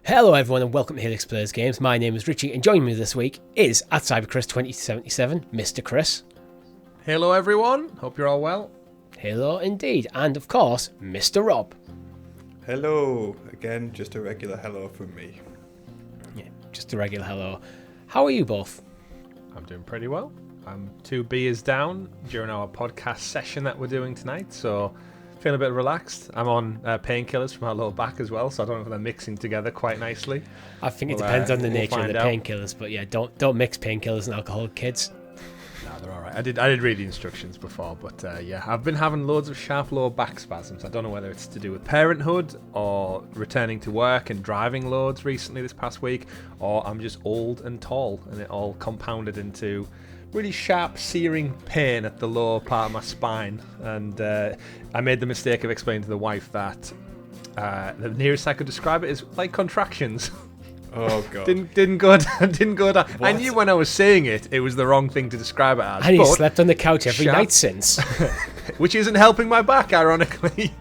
Hello everyone and welcome to Helix Plays Games. My name is Richie and joining me this week is at CyberChris2077, Mr. Chris. Hello everyone, hope you're all well. Hello indeed, and of course, Mr. Rob. Hello, again, just a regular hello from me. Yeah, just a regular hello. How are you both? I'm doing pretty well. I'm 2 beers down during our podcast session that we're doing tonight, so feeling a bit relaxed. I'm on painkillers for my lower back as well, so I don't know if they're mixing together quite nicely. I think it depends on the nature of the painkillers, but yeah, don't mix painkillers and alcohol, kids. No, they're alright. I did read the instructions before, but yeah, I've been having loads of sharp lower back spasms. I don't know whether it's to do with parenthood or returning to work and driving loads recently this past week, or I'm just old and tall, and it all compounded into really sharp, searing pain at the lower part of my spine. And I made the mistake of explaining to the wife that the nearest I could describe it is like contractions. Oh god! didn't go down. I knew when I was saying it was the wrong thing to describe it as. And he slept on the couch every night since, which isn't helping my back, ironically.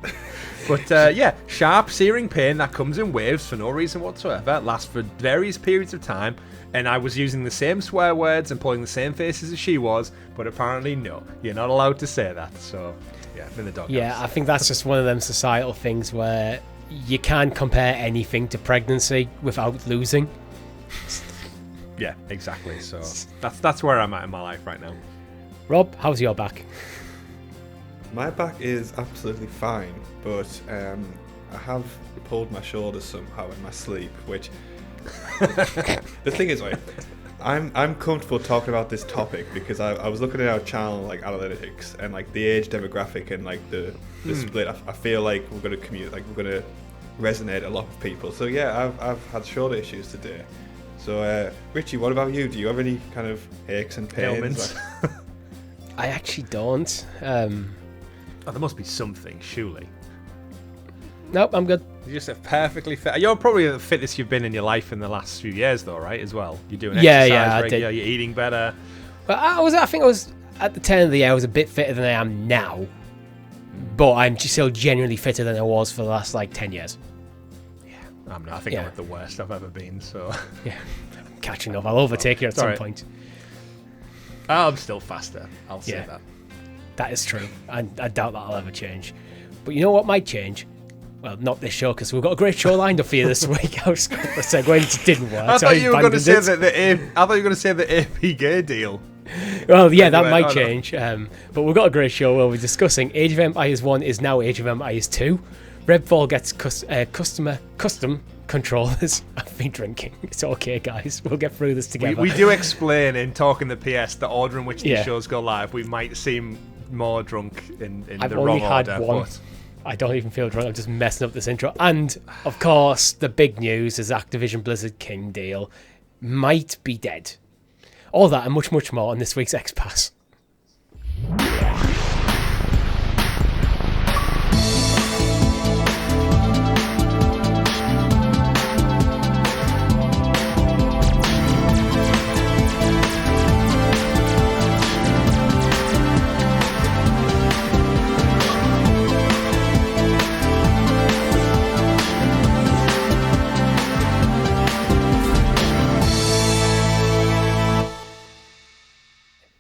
But yeah, sharp, searing pain that comes in waves for no reason whatsoever, lasts for various periods of time, and I was using the same swear words and pulling the same faces as she was, but apparently no, you're not allowed to say that. So yeah, in the dog. Yeah, I think that's just one of them societal things where you can't compare anything to pregnancy without losing. Yeah, exactly. So that's where I'm at in my life right now. Rob, how's your back? My back is absolutely fine, but I have pulled my shoulder somehow in my sleep, which the thing is, right, I'm comfortable talking about this topic because I was looking at our channel like analytics and like the age demographic and like the split. I feel like we're going to resonate a lot with people. So yeah, I've had shoulder issues today. So Richie, what about you? Do you have any kind of aches and pains? I actually don't. Oh, there must be something, surely. Nope, I'm good. You're just perfectly fit. You're probably the fittest you've been in your life in the last few years, though, right? As well, you're doing exercise regular, you're eating better. But I think I was at the turn of the year. I was a bit fitter than I am now, but I'm still genuinely fitter than I was for the last like 10 years. Yeah, I'm not. I think I'm at the worst I've ever been. So yeah, I'm catching up. I'll overtake you at some point. I'm still faster. I'll say that. That is true. I doubt that'll ever change. But you know what might change? Well, not this show, because we've got a great show lined up for you this week. I was going to segue, it didn't work. I thought you were going to say the ABK deal. Well, yeah, that might change. But we've got a great show where we're discussing Age of Empires 1 is now Age of Empires 2. Redfall gets custom controllers. I've been drinking. It's okay, guys. We'll get through this together. We do explain in Talking the PS the order in which these shows go live. We might seem more drunk in the wrong order. I've only had one. I don't even feel drunk. I'm just messing up this intro. And, of course, the big news is Activision Blizzard King deal might be dead. All that and much, much more on this week's XPass.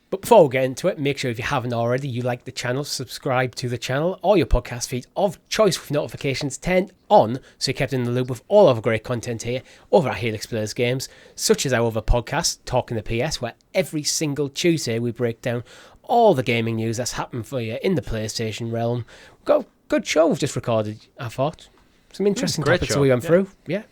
Before we get into it, make sure if you haven't already, you like the channel, subscribe to the channel or your podcast feed of choice with notifications turned on so you're kept in the loop with all of our great content here over at Helix Plays Games, such as our other podcast, Talking the PS, where every single Tuesday we break down all the gaming news that's happened for you in the PlayStation realm. We've got a good show we've just recorded, I thought. Some interesting topics we went through. Yeah.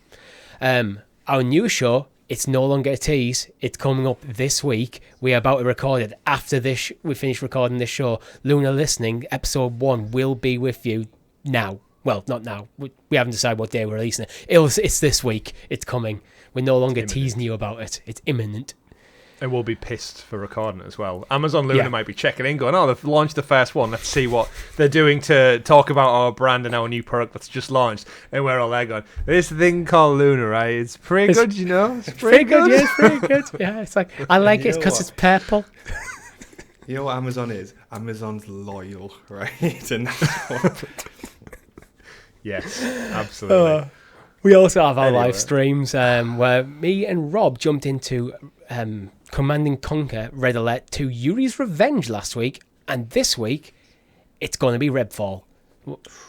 Our new show, it's no longer a tease. It's coming up this week. We're about to record it. After this, we finish recording this show. Lunar Listening, episode 1, will be with you now. Well, not now. We haven't decided what day we're releasing it. It's this week. It's coming. We're no longer teasing you about it. It's imminent. And we'll be pissed for recording it as well. Amazon Luna might be checking in, going, they've launched the first one. Let's see what they're doing to talk about our brand and our new product that's just launched. And we're all there going, this thing called Luna, right? It's pretty good, you know? It's pretty good. Yeah, it's pretty good. Yeah, it's like, I like it because it's purple. You know what Amazon is? Amazon's loyal, right? And that's what... Yes, absolutely. We also have our Anyway. live streams where me and Rob jumped into Command and Conquer Red Alert 2 Yuri's Revenge last week, and this week it's going to be Redfall,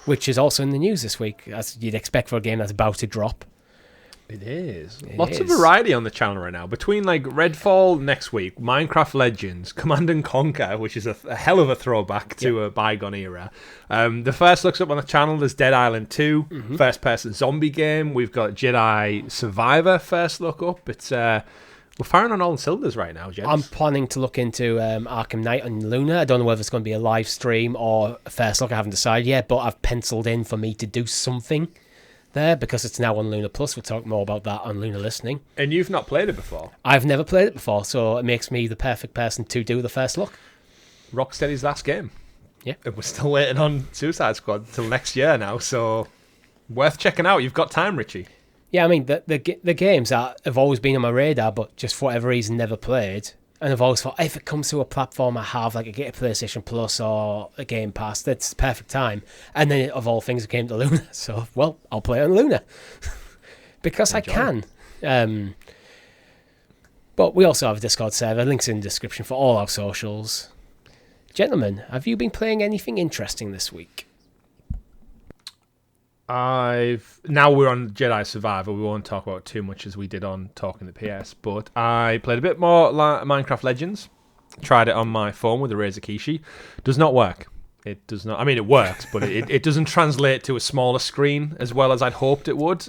which is also in the news this week, as you'd expect for a game that's about to drop. It is. It Lots of is. variety on the channel right now. Between like Redfall next week, Minecraft Legends, Command and Conquer, which is a hell of a throwback to a bygone era. The first looks up on the channel, there's Dead Island 2, first-person zombie game. We've got Jedi Survivor first look up. It's we're firing on all cylinders right now, gents. I'm planning to look into Arkham Knight on Luna. I don't know whether it's going to be a live stream or a first look. I haven't decided yet, but I've penciled in for me to do something there because it's now on Luna Plus. We'll talk more about that on Luna Listening. And you've not played it before. I've never played it before, so it makes me the perfect person to do the first look. Rocksteady's last game. Yeah. And we're still waiting on Suicide Squad till next year now, so worth checking out. You've got time, Richie. Yeah, I mean, the games that have always been on my radar, but just for whatever reason never played. And I've always thought, if it comes to a platform I have, like I get a PlayStation Plus or a Game Pass, that's the perfect time. And then, of all things, it came to Luna. So, well, I'll play it on Luna. Because Enjoy. I can. But we also have a Discord server. Links in the description for all our socials. Gentlemen, have you been playing anything interesting this week? Now we're on Jedi Survivor. We won't talk about it too much as we did on Talking the PS, but I played a bit more Minecraft Legends. Tried it on my phone with the Razer Kishi. Does not work. It does not. I mean, it works, but it doesn't translate to a smaller screen as well as I'd hoped it would.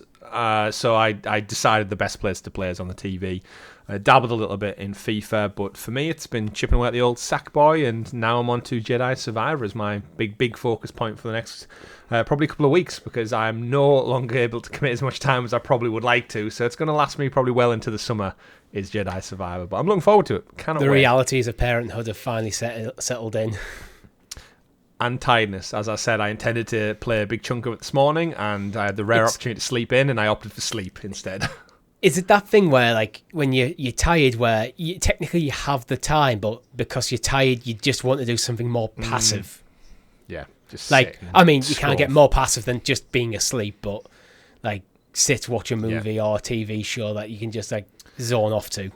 So I decided the best place to play is on the TV. I dabbled a little bit in FIFA, but for me it's been chipping away at the old Sackboy, and now I'm on to Jedi Survivor as my big focus point for the next probably couple of weeks, because I'm no longer able to commit as much time as I probably would like to, so it's going to last me probably well into the summer, is Jedi Survivor, but I'm looking forward to it. Cannot The wait. realities of parenthood have finally settled in. And tiredness. As I said, I intended to play a big chunk of it this morning, and I had the rare opportunity to sleep in, and I opted for sleep instead. Is it that thing where, like, when you're tired, where technically you have the time, but because you're tired, you just want to do something more passive? Yeah, just Like, sit and I mean, you can't get scroll. more passive than just being asleep, but, like, sit, watch a movie or a TV show that you can just, like, zone off to.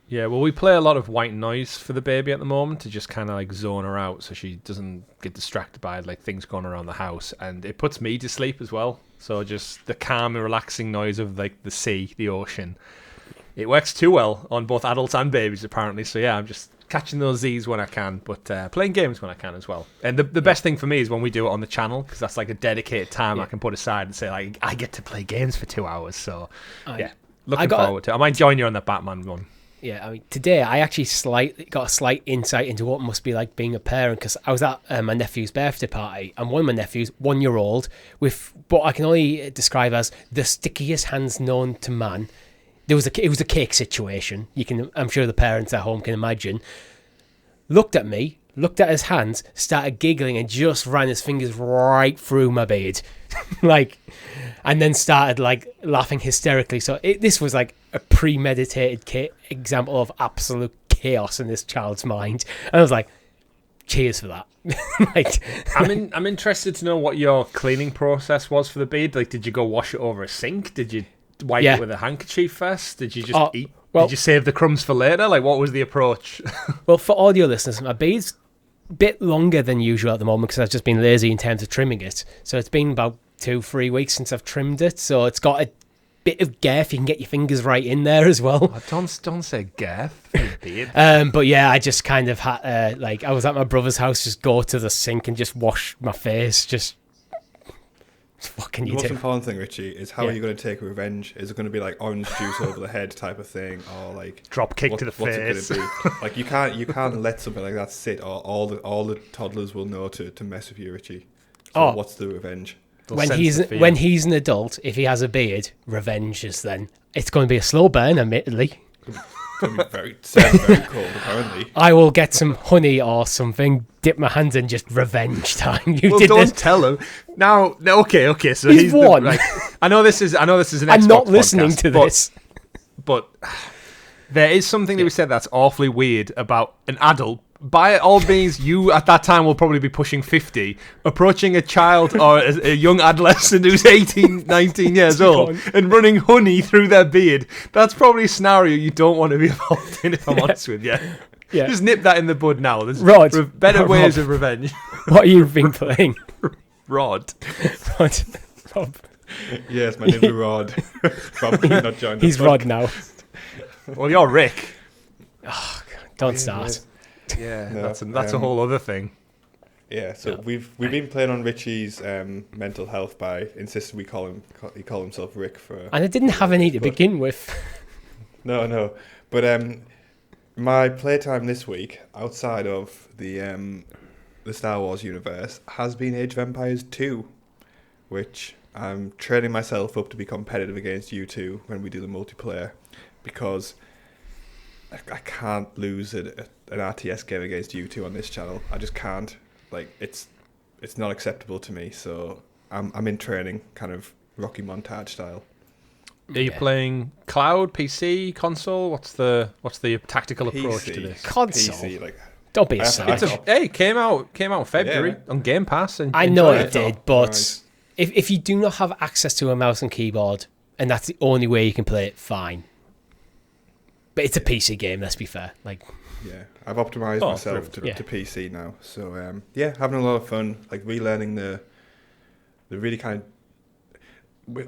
Yeah, well, we play a lot of white noise for the baby at the moment to just kind of like zone her out so she doesn't get distracted by like things going around the house, and it puts me to sleep as well. So just the calm and relaxing noise of like the sea, the ocean, it works too well on both adults and babies apparently. So yeah, I'm just catching those Z's when I can, but playing games when I can as well. And the best thing for me is when we do it on the channel, because that's like a dedicated time I can put aside and say like I get to play games for 2 hours. So yeah, looking forward to it. I might join you on the Batman one. Yeah, I mean, today I actually got a slight insight into what it must be like being a parent, because I was at my nephew's birthday party, and one of my nephews, 1 year old, with what I can only describe as the stickiest hands known to man. It was a cake situation. I'm sure the parents at home can imagine. Looked at me, looked at his hands, started giggling, and just ran his fingers right through my beard, and then started like laughing hysterically. So this was like a premeditated example of absolute chaos in this child's mind, and I was like, cheers for that. I'm interested to know what your cleaning process was for the beard. Like, did you go wash it over a sink? Did you wipe it with a handkerchief first? Did you just eat? Did you save the crumbs for later? Like, what was the approach? Well, for audio listeners, my beard's a bit longer than usual at the moment because I've just been lazy in terms of trimming it. So it's been about 2-3 weeks since I've trimmed it. So it's got a bit of girth. You can get your fingers right in there as well. Oh, don't say girth for your beard. But yeah, I just kind of had I was at my brother's house, just go to the sink and just wash my face. Just what can you do? The most important thing, Richie, is how are you going to take revenge? Is it going to be like orange juice over the head type of thing, or like drop kick to the face? What's it going to be? Like you can't let something like that sit, or all the toddlers will know to mess with you, Richie. So what's the revenge? When he's an adult, if he has a beard, revenge is then. It's going to be a slow burn, admittedly. It's going to be very cold, apparently. I will get some honey or something, dip my hands in, just revenge time. Don't tell him. Now, okay. So he's won. I know this is an Xbox I'm not listening podcast, to this. But there is something that we said that's awfully weird about an adult by all means, you at that time will probably be pushing 50, approaching a child or a young adolescent who's 18, 19 years old and running honey through their beard. That's probably a scenario you don't want to be involved in, if I'm honest with you. Yeah. Just nip that in the bud now. There's better ways of revenge. What have you been playing? Rod. Rob. Yes, my name is Rod. Probably not joined. He's Rod now. Well, you're Rick. Oh, God, don't start. Yeah, No, that's a whole other thing. Yeah, so we've been playing on Richie's mental health by insisting he call himself Rick for. And I didn't have any to begin with. No, but my playtime this week outside of the Star Wars universe has been Age of Empires 2, which I'm training myself up to be competitive against you two when we do the multiplayer, because I can't lose an RTS game against you two on this channel. I just can't. Like, it's not acceptable to me. So I'm in training, kind of Rocky Montage style. Are you playing cloud, PC, console? What's the tactical approach to this? Console. PC, like, Don't be a sap. Hey, came out in February on Game Pass. And I know enjoy it did, but if you do not have access to a mouse and keyboard, and that's the only way you can play it, fine. But it's a PC game, let's be fair. Like, yeah, I've optimized myself to PC now. So having a lot of fun, like relearning the really kind of.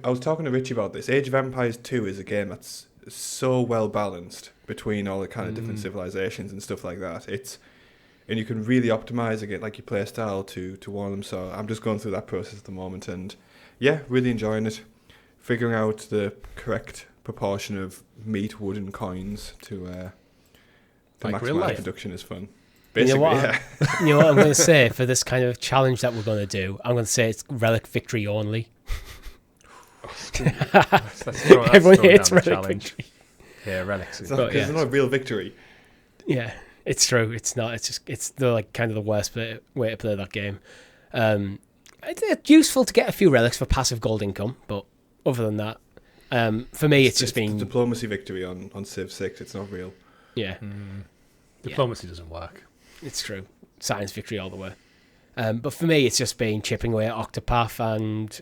I was talking to Richie about this. Age of Empires 2 is a game that's so well balanced between all the kind of different civilizations and stuff like that. And you can really optimize again, like your play style to one of them. So I'm just going through that process at the moment, and really enjoying it. Figuring out the correct proportion of meat, wood, and coins to maximize production is fun. Basically, you know what I'm going to say for this kind of challenge that we're going to do? I'm going to say it's relic victory only. Everyone hates relic victory. Yeah, relics. Because it's not a real victory. Yeah, it's true. It's not. It's the like kind of the worst way to play that game. It's useful to get a few relics for passive gold income, but other than that, for me, it's just been diplomacy victory on Civ 6. It's not real. Yeah, diplomacy doesn't work. It's true. Science victory all the way. But for me, it's just been chipping away at Octopath, and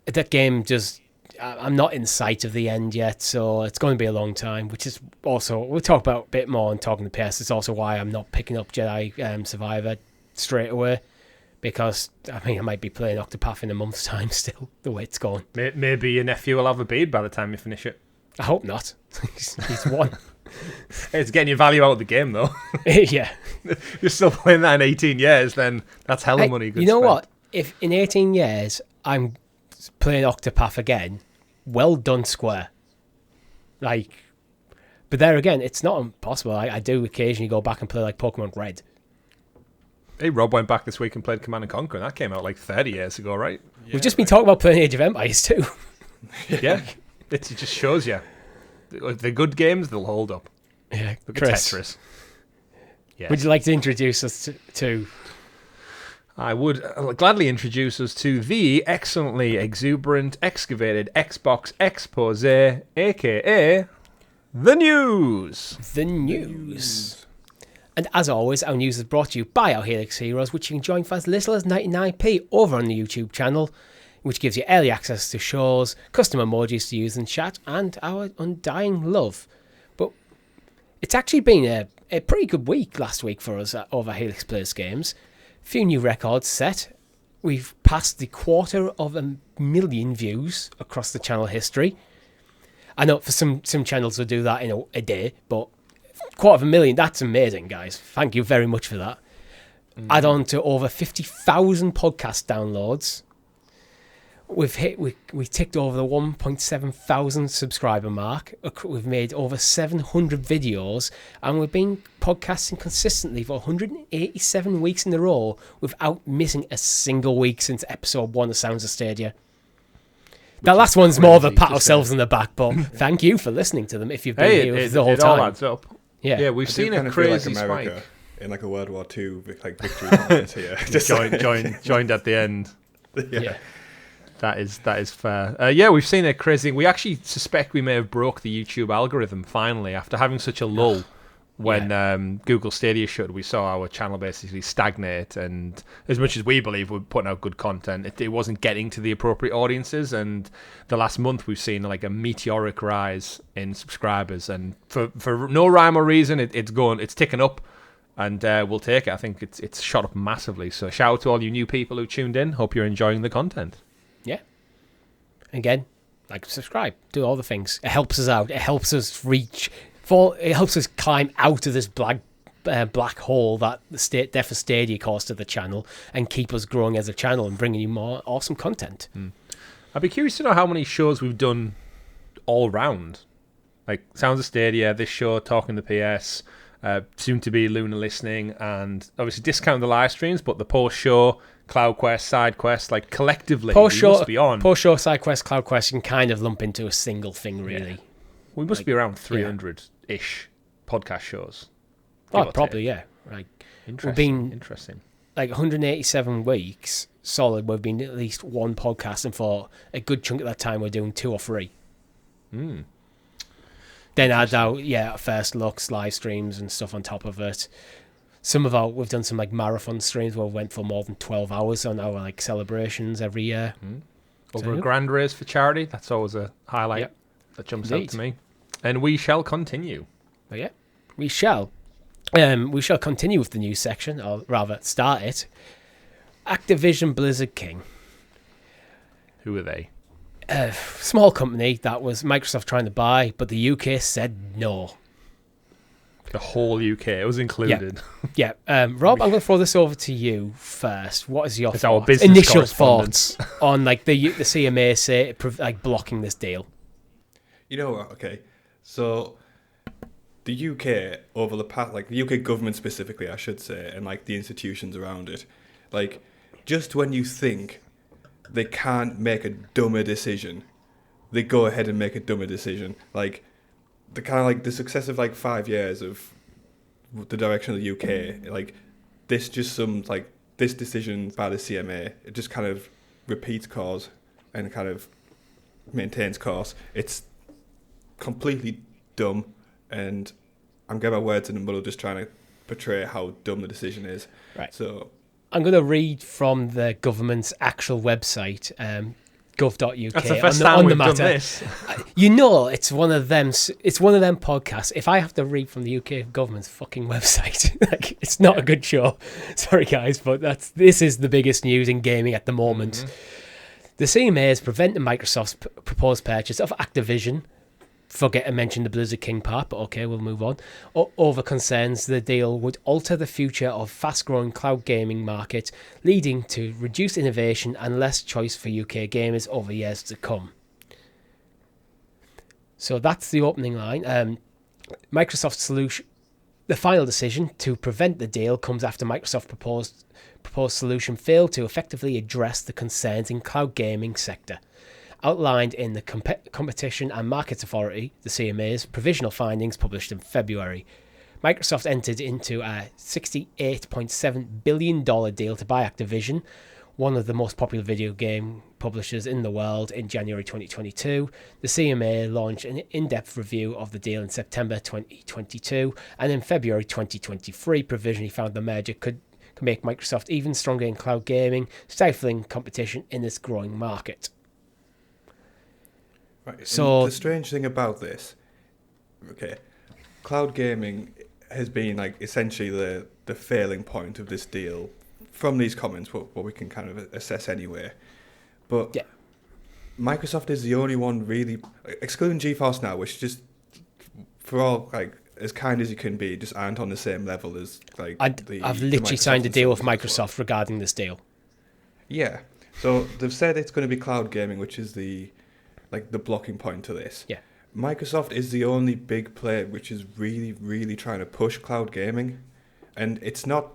that game just. I'm not in sight of the end yet, so it's going to be a long time, which is also, we'll talk about a bit more on Talking to PS. It's also why I'm not picking up Jedi Survivor straight away, because I might be playing Octopath in a month's time still, the way it's going. Maybe your nephew will have a beard by the time you finish it. I hope not. He's one. It's getting your value out of the game, though. Yeah. If you're still playing that in 18 years, then that's hella money. You know what? If in 18 years I'm playing Octopath again, well done, Square. Like, but there again, it's not impossible. I do occasionally go back and play like Pokemon Red. Hey, Rob went back this week and played Command & Conquer, and that came out like 30 years ago, right? We've just been talking about playing Age of Empires too. Yeah, it just shows you. The good games, they'll hold up. Yeah, look at Tetris. Yes. Would you like to introduce us to... I would gladly introduce us to the excellently exuberant, excavated Xbox expose, a.k.a. The News. The News. And as always, our news is brought to you by our Helix Heroes, which you can join for as little as 99p over on the YouTube channel, which gives you early access to shows, custom emojis to use in chat, and our undying love. But it's actually been a pretty good week last week for us over Helix Plays Games. Few new records set. We've passed the 250,000 views across the channel history. I know for some channels will do that in a day, but 250,000, that's amazing, guys. Thank you very much for that. Add on to over 50,000 podcast downloads. We ticked over the 1,700 subscriber mark. We've made over 700 videos, and we've been podcasting consistently for 187 weeks in a row without missing a single week since episode 1 of Sounds of Stadia. That last one's more of a pat ourselves on the back, but thank you for listening to them if you've been here the whole time. It all adds up. Yeah, we've seen a crazy spike. In like a World War II like victory conference here. Just joined at the end. Yeah. That is fair. We've seen a crazy... We actually suspect we may have broke the YouTube algorithm finally after having such a lull when Google Stadia shut, we saw our channel basically stagnate, and as much as we believe we're putting out good content, it wasn't getting to the appropriate audiences. And the last month we've seen like a meteoric rise in subscribers, and for no rhyme or reason, it's ticking up, and we'll take it. I think it's shot up massively. So shout out to all you new people who tuned in. Hope you're enjoying the content. Yeah. Again, like, subscribe, do all the things. It helps us out. It helps us it helps us climb out of this black hole that the death of Stadia caused to the channel, and keep us growing as a channel and bringing you more awesome content. I'd be curious to know how many shows we've done all round. Like Sounds of Stadia, this show, Talking the PS, soon to be Luna Listening, and obviously discount the live streams, but the post show, Cloud Quest, Side Quest, like collectively, we must be on. Post show, Side Quest, Cloud Quest, you can kind of lump into a single thing, really. Yeah. We must be around 300-ish podcast shows. Oh, probably, yeah. Like, Interesting. Like 187 weeks solid, we've been at least one podcast, and for a good chunk of that time, we're doing 2 or 3. Then add out, first looks, live streams, and stuff on top of it. We've done some like marathon streams where we went for more than 12 hours on our like celebrations every year. Over a grand raise for charity. That's always a highlight that jumps out to me. And we shall continue. But yeah, we shall. We shall continue with the news section, or rather start it. Activision Blizzard King. Who are they? A small company that was Microsoft trying to buy, but the UK said no. The whole UK, it was included. Yeah. Rob, I'm going to throw this over to you first. What is your our business initial thoughts on like the CMA say like blocking this deal? You know what? Okay, so the UK over the past, like the UK government specifically, I should say, and like the institutions around it, like just when you think they can't make a dumber decision, they go ahead and make a dumber decision. Like the kind of like the successive like 5 years of the direction of the UK, like this decision by the CMA, it just kind of repeats course and kind of maintains course. It's completely dumb, and I'm getting my words in the muddle just trying to portray how dumb the decision is. Right. So I'm going to read from the government's actual website, gov.uk. That's the first time we've done this. You know, it's one of them. It's one of them podcasts. If I have to read from the UK government's fucking website, like it's not a good show. Sorry, guys, but this is the biggest news in gaming at the moment. The CMA is preventing Microsoft's proposed purchase of Activision. Forget to mention the Blizzard King part, but okay, we'll move on. Over concerns the deal would alter the future of fast-growing cloud gaming market, leading to reduced innovation and less choice for UK gamers over years to come. So that's the opening line. Microsoft's solution, the final decision to prevent the deal comes after Microsoft's proposed solution failed to effectively address the concerns in cloud gaming sector. Outlined in the Competition and Markets Authority, the CMA's provisional findings published in February. Microsoft entered into a $68.7 billion deal to buy Activision, one of the most popular video game publishers in the world, in January 2022. The CMA launched an in-depth review of the deal in September 2022, and in February 2023 provisionally found the merger could make Microsoft even stronger in cloud gaming, stifling competition in this growing market. Right. So the strange thing about this, okay, cloud gaming has been like essentially the failing point of this deal from these comments, what we can kind of assess anyway. But yeah, Microsoft is the only one really, excluding GeForce Now, which just for all like as kind as you can be, just aren't on the same level as like. I've literally signed a deal with Microsoft regarding this deal. Yeah, so they've said it's going to be cloud gaming, which is the blocking point to this. Yeah. Microsoft is the only big player which is really, really trying to push cloud gaming. And it's not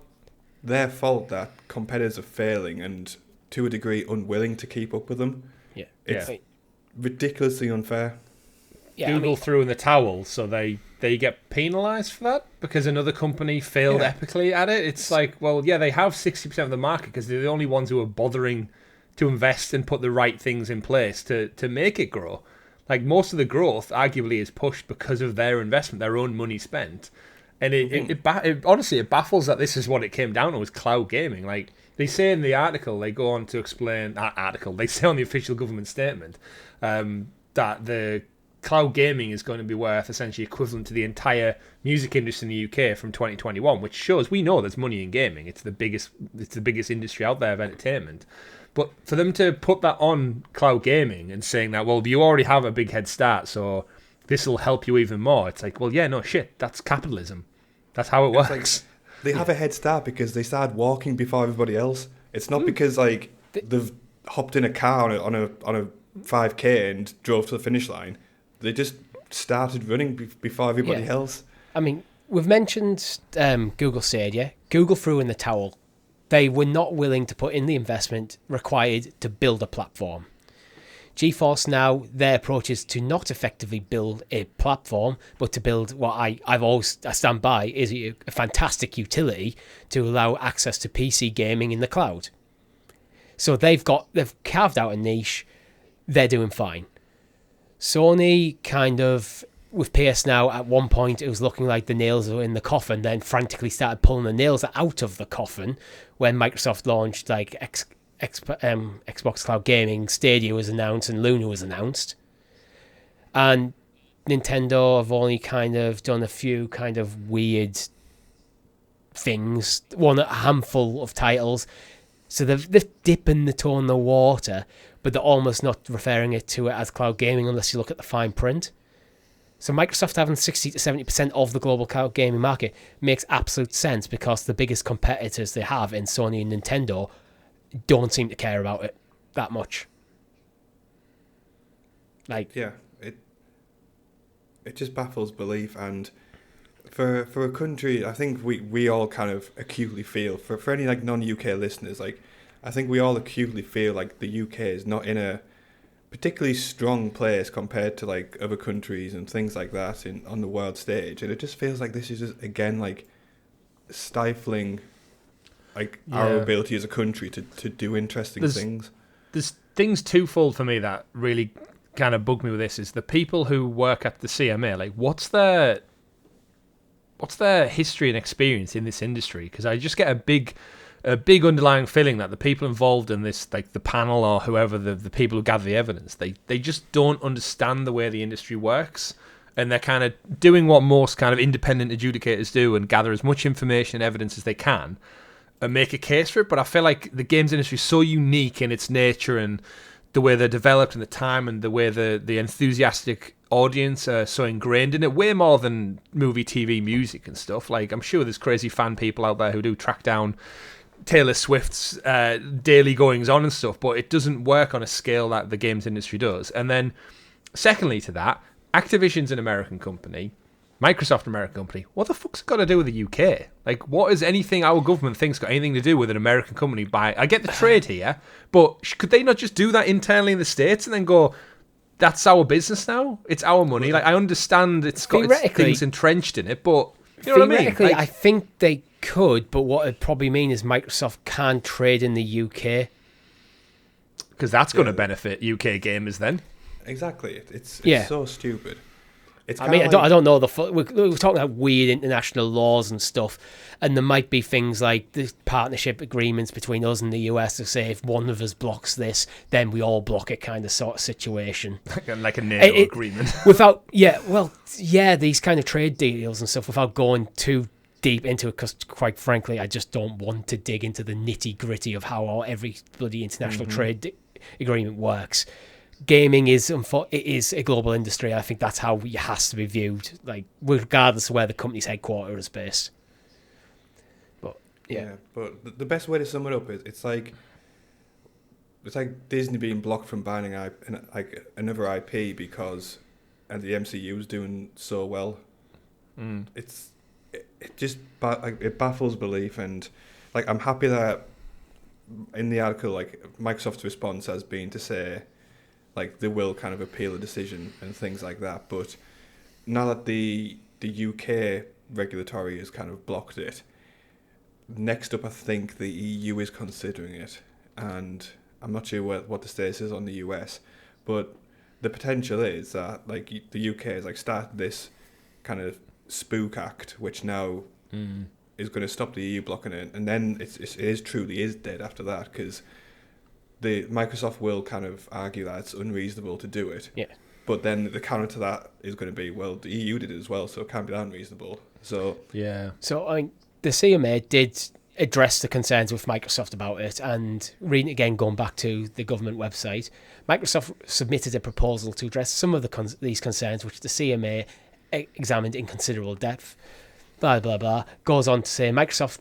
their fault that competitors are failing and, to a degree, unwilling to keep up with them. Yeah. It's ridiculously unfair. Yeah, Google threw in the towel, so they get penalised for that because another company failed epically at it. It's like, well, yeah, they have 60% of the market because they're the only ones who are bothering to invest and put the right things in place to make it grow. Like most of the growth arguably is pushed because of their investment, their own money spent. And it honestly, it baffles that this is what it came down to, was cloud gaming. Like, they say in the article, they go on to explain, they say on the official government statement, that the cloud gaming is going to be worth essentially equivalent to the entire music industry in the UK from 2021, which shows we know there's money in gaming. It's the biggest industry out there of entertainment. But for them to put that on cloud gaming and saying that, well, you already have a big head start, so this will help you even more. It's like, well, yeah, no shit, that's capitalism. That's how it works. Like, they have a head start because they started walking before everybody else. It's not because like they've hopped in a car on a 5K and drove to the finish line. They just started running before everybody else. I mean, we've mentioned Google Stadia. Google threw in the towel. They were not willing to put in the investment required to build a platform. GeForce Now, their approach is to not effectively build a platform, but to build what I stand by is a fantastic utility to allow access to PC gaming in the cloud. So they've carved out a niche. They're doing fine. Sony kind of, with PS Now, at one point it was looking like the nails were in the coffin, then frantically started pulling the nails out of the coffin when Microsoft launched like Xbox Cloud Gaming, Stadia was announced, and Luna was announced. And Nintendo have only kind of done a few kind of weird things, a handful of titles. So they're dipping the toe in the water, but they're almost not referring to it as cloud gaming unless you look at the fine print. So Microsoft having 60 to 70% of the global cloud gaming market makes absolute sense because the biggest competitors they have in Sony and Nintendo don't seem to care about it that much. Like, yeah, it just baffles belief. And for a country, I think we all kind of acutely feel, for any like non-UK listeners, like I think we all acutely feel like the UK is not in a particularly strong place compared to like other countries and things like that on the world stage, and it just feels like this is just again like stifling like our ability as a country to do interesting things. There's things twofold for me that really kind of bug me with this is the people who work at the CMA, like what's their history and experience in this industry? Because I just get a big underlying feeling that the people involved in this, like the panel or whoever, the people who gather the evidence, they just don't understand the way the industry works, and they're kind of doing what most kind of independent adjudicators do and gather as much information and evidence as they can and make a case for it. But I feel like the games industry is so unique in its nature and the way they're developed and the time and the way the enthusiastic audience are so ingrained in it, way more than movie, TV, music and stuff. Like, I'm sure there's crazy fan people out there who do track down Taylor Swift's daily goings on and stuff, but it doesn't work on a scale that the games industry does. And then secondly to that, Activision's an American company, Microsoft an American company. What the fuck's it got to do with the UK? Like, what is anything our government thinks got anything to do with an American company? I get the trade here, but could they not just do that internally in the States and then go, that's our business now, it's our money? Like, I understand it's got its things entrenched in it, but you know what I mean? Theoretically, I think they could, but what it probably mean is Microsoft can't trade in the UK. Because that's going to benefit UK gamers then. Exactly. It's so stupid. I don't know. We're talking about weird international laws and stuff, and there might be things like the partnership agreements between us and the US to say if one of us blocks this, then we all block it, kind of sort of situation. like a NATO agreement. These kind of trade deals and stuff without going too deep into it, because quite frankly, I just don't want to dig into the nitty gritty of how every bloody international trade agreement works. Gaming is a global industry. I think that's how it has to be viewed, like regardless of where the company's headquarters is based. But but the best way to sum it up is it's like Disney being blocked from buying another IP because the MCU is doing so well. It baffles belief, and like I'm happy that in the article, like Microsoft's response has been to say, like, they will kind of appeal a decision and things like that. But now that the UK regulatory has kind of blocked it, next up I think the EU is considering it, and I'm not sure what the status is on the US, but the potential is that like the UK has like started this kind of Spook Act, which now is going to stop the EU blocking it, and then it truly is dead after that, because Microsoft will kind of argue that it's unreasonable to do it. Yeah. But then the counter to that is going to be, well, the EU did it as well, so it can't be that unreasonable. So yeah. So the CMA did address the concerns with Microsoft about it, and reading again, going back to the government website, Microsoft submitted a proposal to address some of these concerns, which the CMA examined in considerable depth. Blah blah blah. Goes on to say Microsoft's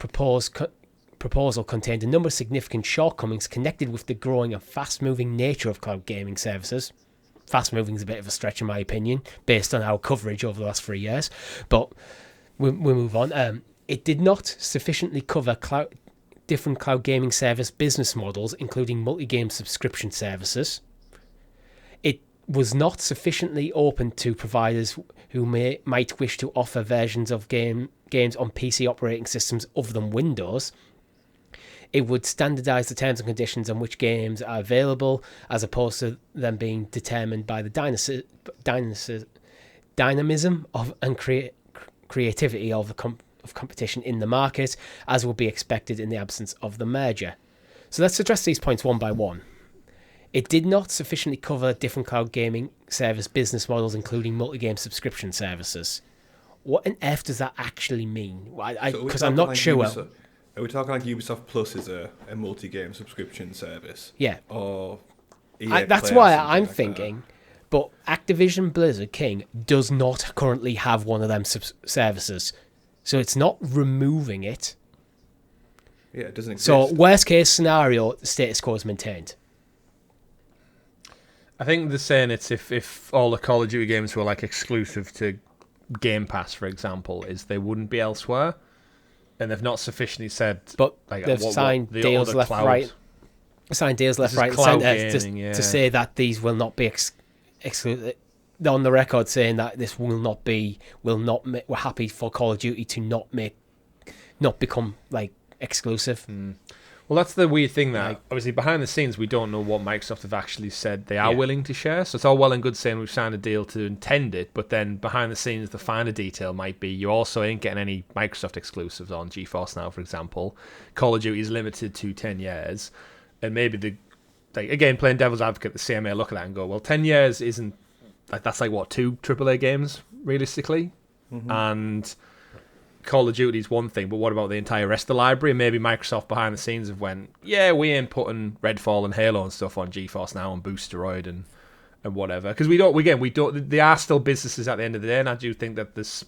proposal contained a number of significant shortcomings connected with the growing and fast-moving nature of cloud gaming services. Fast-moving is a bit of a stretch in my opinion, based on our coverage over the last 3 years, but we'll move on. It did not sufficiently cover different cloud gaming service business models, including multi-game subscription services. It was not sufficiently open to providers who might wish to offer versions of games on PC operating systems other than Windows. It would standardise the terms and conditions on which games are available, as opposed to them being determined by the dynamism and creativity of competition in the market, as would be expected in the absence of the merger. So let's address these points one by one. It did not sufficiently cover different cloud gaming service business models, including multi-game subscription services. What on earth does that actually mean? Because I'm not sure. Are we talking like Ubisoft Plus is a multi-game subscription service? Yeah. Or EA that's Play why or I'm like thinking. But Activision Blizzard King does not currently have one of them services. So it's not removing it. Yeah, it doesn't exist. So worst case scenario, the status quo is maintained. I think they're saying it's if all the Call of Duty games were like exclusive to Game Pass, for example, is they wouldn't be elsewhere. And they've not sufficiently said... But like, they've signed deals left, right... Signed deals left, right, and centre to say that these will not be exclusive. They're on the record saying that this will not be... we're happy for Call of Duty to not become, like, exclusive. Well, that's the weird thing that, obviously, behind the scenes, we don't know what Microsoft have actually said they are willing to share. So it's all well and good saying we've signed a deal to intend it, but then behind the scenes, the finer detail might be you also ain't getting any Microsoft exclusives on GeForce Now, for example. Call of Duty is limited to 10 years. And maybe, again, playing devil's advocate, the CMA look at that and go, well, 10 years isn't... that's like, what, 2 AAA games, realistically? Mm-hmm. And... Call of Duty is one thing, but what about the entire rest of the library? And maybe Microsoft behind the scenes have went, yeah, we ain't putting Redfall and Halo and stuff on GeForce Now and Boosteroid and whatever. Because we don't. They are still businesses at the end of the day, and I do think that there's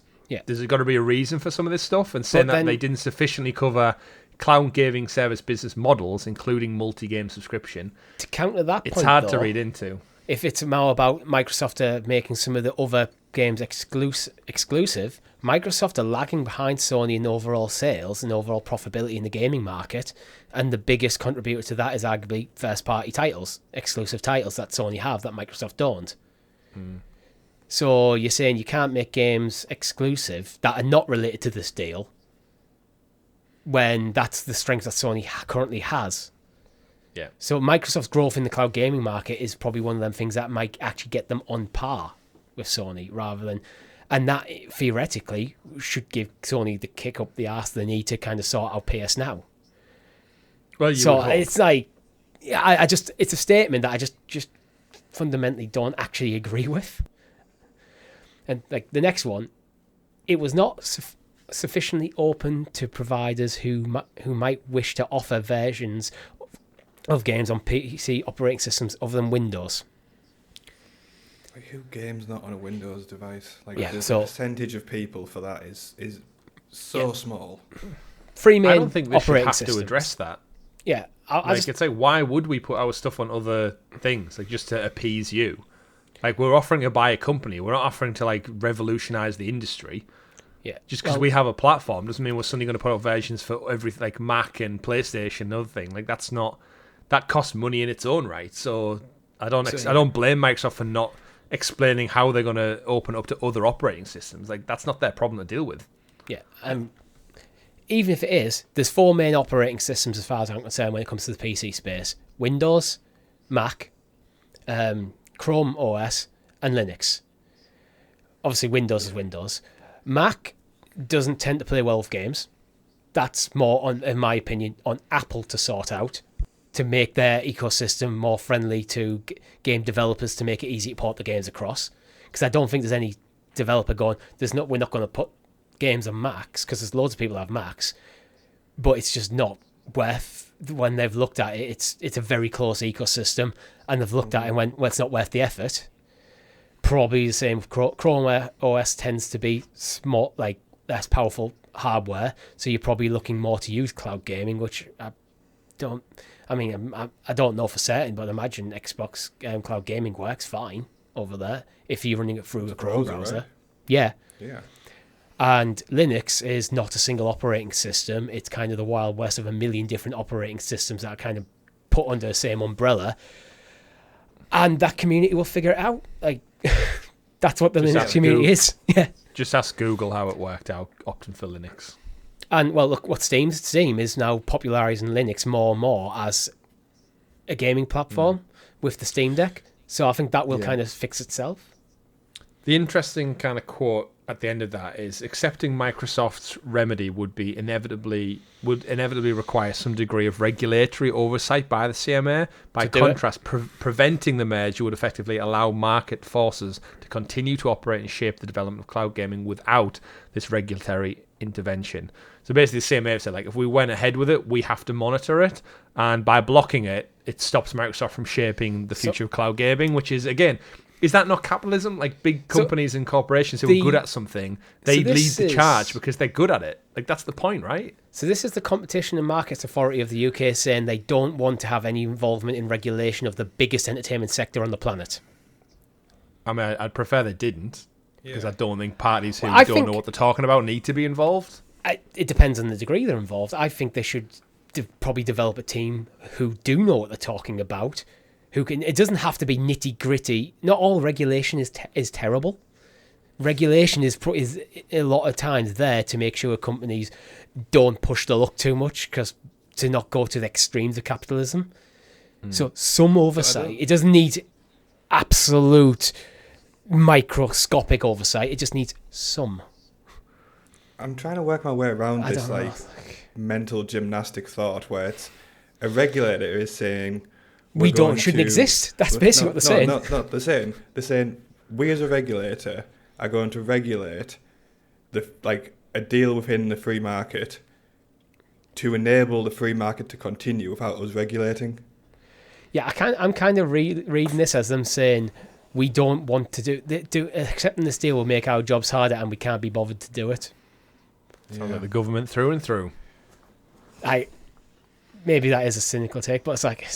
got to be a reason for some of this stuff. And saying that they didn't sufficiently cover cloud gaming service business models, including multi-game subscription. To counter that, it's hard to read into. If it's more about Microsoft making some of the other games exclusive, Microsoft are lagging behind Sony in overall sales and overall profitability in the gaming market, and the biggest contributor to that is arguably first-party titles, exclusive titles that Sony have that Microsoft don't. So you're saying you can't make games exclusive that are not related to this deal when that's the strength that Sony currently has. Yeah. So Microsoft's growth in the cloud gaming market is probably one of them things that might actually get them on par with Sony rather than... And that, theoretically, should give Sony the kick up the arse they need to kind of sort out PS Now. Well, so it's like... I just... It's a statement that I just fundamentally don't actually agree with. And, like, the next one, it was not sufficiently open to providers who might wish to offer versions of games on PC operating systems other than Windows. Like, who games not on a Windows device? Like, the percentage of people for that is so small. Three main I don't think they should have systems to address that. Yeah, it's like, why would we put our stuff on other things, like just to appease you? Like, we're offering to buy a company. We're not offering to like revolutionize the industry. Yeah, just because we have a platform doesn't mean we're suddenly going to put out versions for every like Mac and PlayStation and other thing. Like, that's not. That costs money in its own right. So I don't blame Microsoft for not explaining how they're going to open up to other operating systems. Like, that's not their problem to deal with. Yeah, even if it is, there's 4 main operating systems as far as I'm concerned when it comes to the PC space: Windows, Mac, Chrome OS, and Linux. Obviously, Windows is Windows. Mac doesn't tend to play well with games. That's more, on, in my opinion, on Apple to sort out, to make their ecosystem more friendly to game developers, to make it easy to port the games across. Because I don't think there's any developer going, we're not going to put games on Macs, because there's loads of people that have Macs, but it's just not worth, when they've looked at it, it's a very close ecosystem, and they've looked at it and went, well, it's not worth the effort. Probably the same with Chrome OS tends to be small, like less powerful hardware, so you're probably looking more to use cloud gaming, which I don't know for certain, but I imagine Xbox cloud gaming works fine over there if you're running it through a Chrome browser. Right? Yeah. And Linux is not a single operating system. It's kind of the wild west of a million different operating systems that are kind of put under the same umbrella, and that community will figure it out. Like, that's what the Linux community is. Yeah. Just ask Google how it worked out opting for Linux. And, well, look, what Steam is now popularising Linux more and more as a gaming platform with the Steam Deck. So I think that will kind of fix itself. The interesting kind of quote at the end of that is, accepting Microsoft's remedy would inevitably require some degree of regulatory oversight by the CMA. By contrast, preventing the merger would effectively allow market forces to continue to operate and shape the development of cloud gaming without this regulatory intervention. So basically, the CMA have said, like, if we went ahead with it, we have to monitor it, and by blocking it, it stops Microsoft from shaping the future of cloud gaming, which is, again, is that not capitalism? Like, big companies and corporations who are good at something, they lead the charge because they're good at it. Like, that's the point, right? So this is the Competition and Markets Authority of the UK saying they don't want to have any involvement in regulation of the biggest entertainment sector on the planet. I mean, I'd prefer they didn't, because I don't think parties who don't know what they're talking about need to be involved. It depends on the degree they're involved. I think they should probably develop a team who do know what they're talking about. Who can? It doesn't have to be nitty gritty. Not all regulation is terrible. Regulation is a lot of times there to make sure companies don't push the luck too much, because to not go to the extremes of capitalism. So some oversight. It doesn't need absolute microscopic oversight. It just needs some. I'm trying to work my way around this mental gymnastic thought where it's a regulator is saying shouldn't exist. That's basically what they're saying. No, they're saying we as a regulator are going to regulate a deal within the free market to enable the free market to continue without us regulating. Yeah, I'm kind of reading this as them saying we don't want to do accepting this deal will make our jobs harder and we can't be bothered to do it. Sounds like the government through and through. Maybe that is a cynical take, but it's like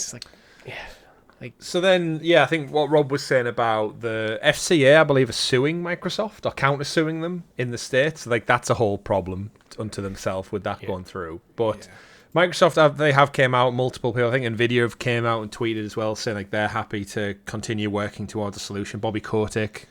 So then, I think what Rob was saying about the FCA, I believe, are suing Microsoft or counter-suing them in the States. Like, that's a whole problem unto themselves with that going through. But Microsoft, they have came out, multiple people, I think NVIDIA have came out and tweeted as well, saying like they're happy to continue working towards a solution. Bobby Kotick,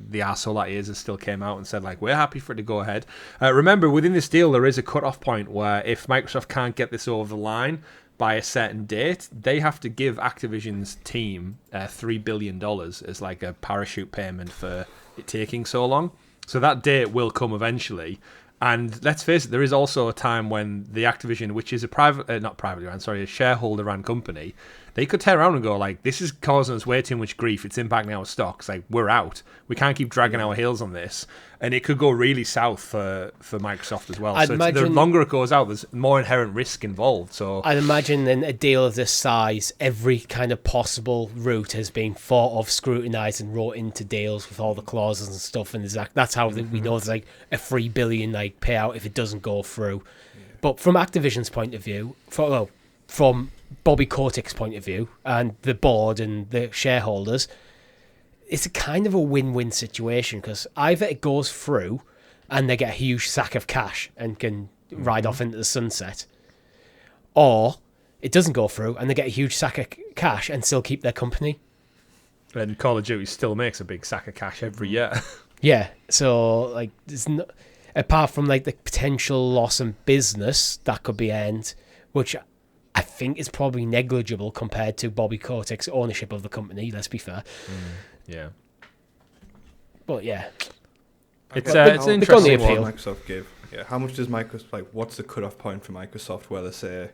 the arsehole that he is, has still came out and said like, we're happy for it to go ahead. Remember, within this deal, there is a cut-off point where if Microsoft can't get this over the line by a certain date, they have to give Activision's team $3 billion as like a parachute payment for it taking so long. So that date will come eventually. And let's face it, there is also a time when the Activision, which is a shareholder-run company, they could turn around and go like, this is causing us way too much grief. It's impacting our stocks. Like, we're out. We can't keep dragging our heels on this. And it could go really south for Microsoft as well. The longer it goes out, there's more inherent risk involved. So I'd imagine in a deal of this size, every kind of possible route has been thought of, scrutinised, and wrote into deals with all the clauses and stuff. And that's how we know there's like a $3 billion payout if it doesn't go through. Yeah. But from Activision's point of view, from Bobby Kotick's point of view and the board and the shareholders, it's a kind of a win-win situation, because either it goes through and they get a huge sack of cash and can ride off into the sunset, or it doesn't go through and they get a huge sack of cash and still keep their company. And Call of Duty still makes a big sack of cash every year. Yeah, so like there's no, apart from like the potential loss in business that could be earned, which I think is probably negligible compared to Bobby Kotick's ownership of the company, let's be fair. Yeah. But yeah. It's How interesting. appeal. what Microsoft give. Yeah, how much does Microsoft what's the cutoff point for Microsoft where they say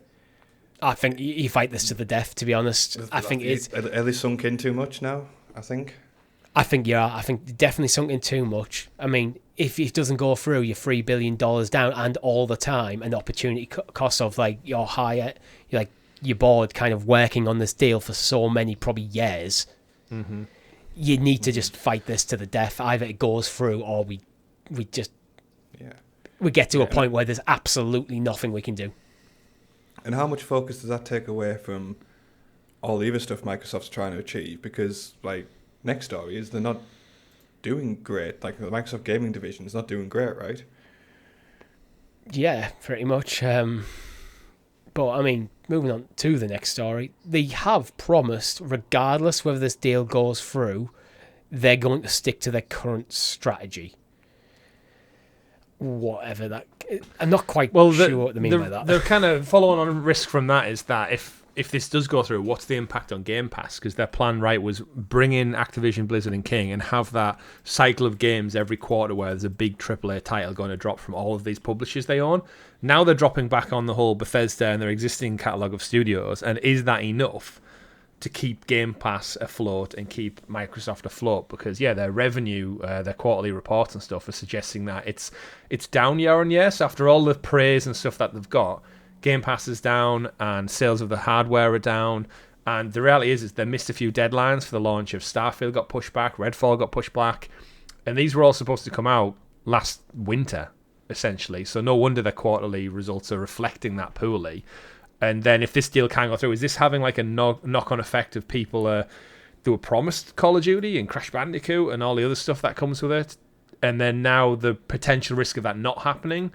I think you fight this to the death, to be honest. I think it's... Are they sunk in too much now, I think? I think definitely sunk in too much. I mean, if it doesn't go through, you're $3 billion down, and all the time an opportunity cost of like your board kind of working on this deal for so many probably years. Mm-hmm. You need to just fight this to the death. Either it goes through, or we get to a point where there's absolutely nothing we can do. And how much focus does that take away from all the other stuff Microsoft's trying to achieve? Because like next story is they're not doing great. Like the Microsoft gaming division is not doing great, right? Yeah, pretty much. But I mean, moving on to the next story, they have promised, regardless whether this deal goes through, they're going to stick to their current strategy. Whatever that, I'm not quite sure what they mean by that. The kind of following on risk from that is that if this does go through, what's the impact on Game Pass? Because their plan, right, was bring in Activision, Blizzard, and King and have that cycle of games every quarter where there's a big AAA title going to drop from all of these publishers they own. Now they're dropping back on the whole Bethesda and their existing catalogue of studios, and is that enough to keep Game Pass afloat and keep Microsoft afloat? Because their revenue, their quarterly reports and stuff are suggesting that it's down year on year. So after all the praise and stuff that they've got, Game Pass is down and sales of the hardware are down. And the reality is they missed a few deadlines for the launch of Starfield got pushed back, Redfall got pushed back, and these were all supposed to come out last winter, essentially. So no wonder their quarterly results are reflecting that poorly. And then if this deal can't go through, is this having like a knock-on effect of people who were promised Call of Duty and Crash Bandicoot and all the other stuff that comes with it? And then now the potential risk of that not happening?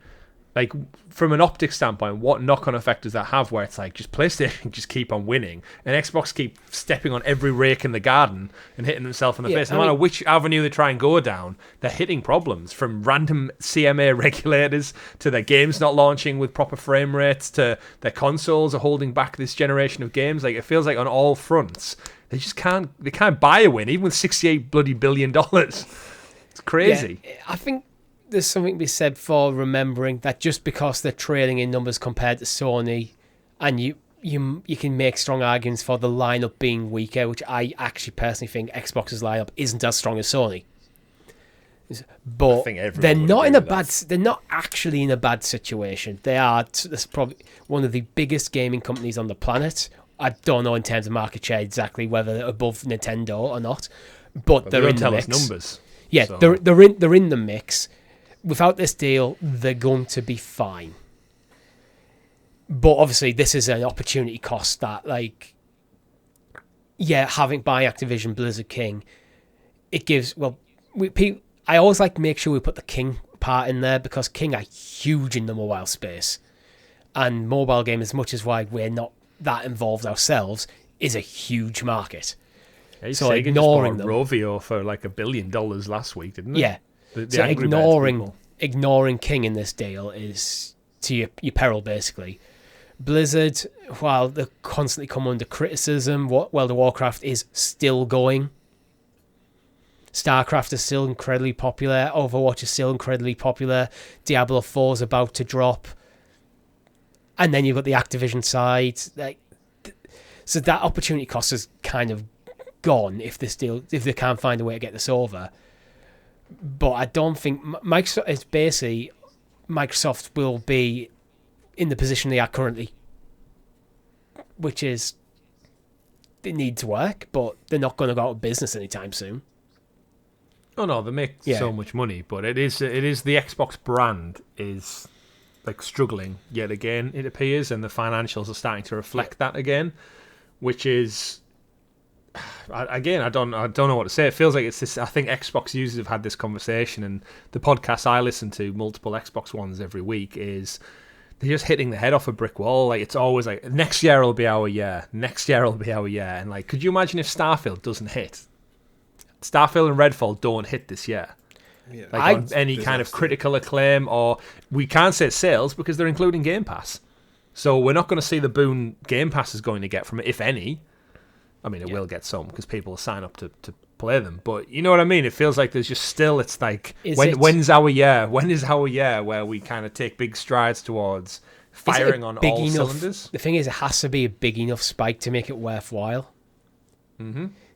Like, from an optics standpoint, what knock-on effect does that have where it's like, just PlayStation just keep on winning and Xbox keep stepping on every rake in the garden and hitting themselves in the face? No matter which avenue they try and go down, they're hitting problems, from random CMA regulators to their games not launching with proper frame rates to their consoles are holding back this generation of games. Like, it feels like on all fronts, they can't buy a win, even with $68 billion. It's crazy. Yeah, I think there's something to be said for remembering that just because they're trailing in numbers compared to Sony, and you can make strong arguments for the lineup being weaker, which I actually personally think Xbox's lineup isn't as strong as Sony. But they're not actually in a bad situation. This is probably one of the biggest gaming companies on the planet. I don't know in terms of market share exactly whether they're above Nintendo or not, but they're in the mix. Us numbers. Yeah, so they're in the mix. Without this deal, they're going to be fine. But obviously, this is an opportunity cost that, like, having by Activision, Blizzard, King, it gives. I always like to make sure we put the King part in there because King are huge in the mobile space, and mobile game, as much as why we're not that involved ourselves, is a huge market. Yeah, so ignoring them, Rovio for like $1 billion last week, didn't it? Yeah. So ignoring King in this deal is to your peril, basically. Blizzard, while they constantly come under criticism, World of Warcraft is still going. StarCraft is still incredibly popular. Overwatch is still incredibly popular. Diablo 4 is about to drop. And then you've got the Activision side. So that opportunity cost is kind of gone if they can't find a way to get this over. But I don't think Microsoft will be in the position they are currently, which is they need to work, but they're not going to go out of business anytime soon. Oh no, they make so much money, but it is the Xbox brand is like struggling yet again, it appears, and the financials are starting to reflect that again, which is. Again, I don't know what to say. It feels like it's this. I think Xbox users have had this conversation, and the podcasts I listen to, multiple Xbox ones every week, is they're just hitting the head off a brick wall. Like, it's always like, next year will be our year. Next year will be our year. And like, could you imagine if Starfield doesn't hit? Starfield and Redfall don't hit this year. Yeah. Like on any kind of critical acclaim, or we can't say sales because they're including Game Pass. So we're not going to see the boon Game Pass is going to get from it, if any. I mean, it will get some because people will sign up to play them. But you know what I mean? It feels like there's just still, it's like, when's our year? When is our year where we kind of take big strides towards firing on all cylinders? The thing is, it has to be a big enough spike to make it worthwhile.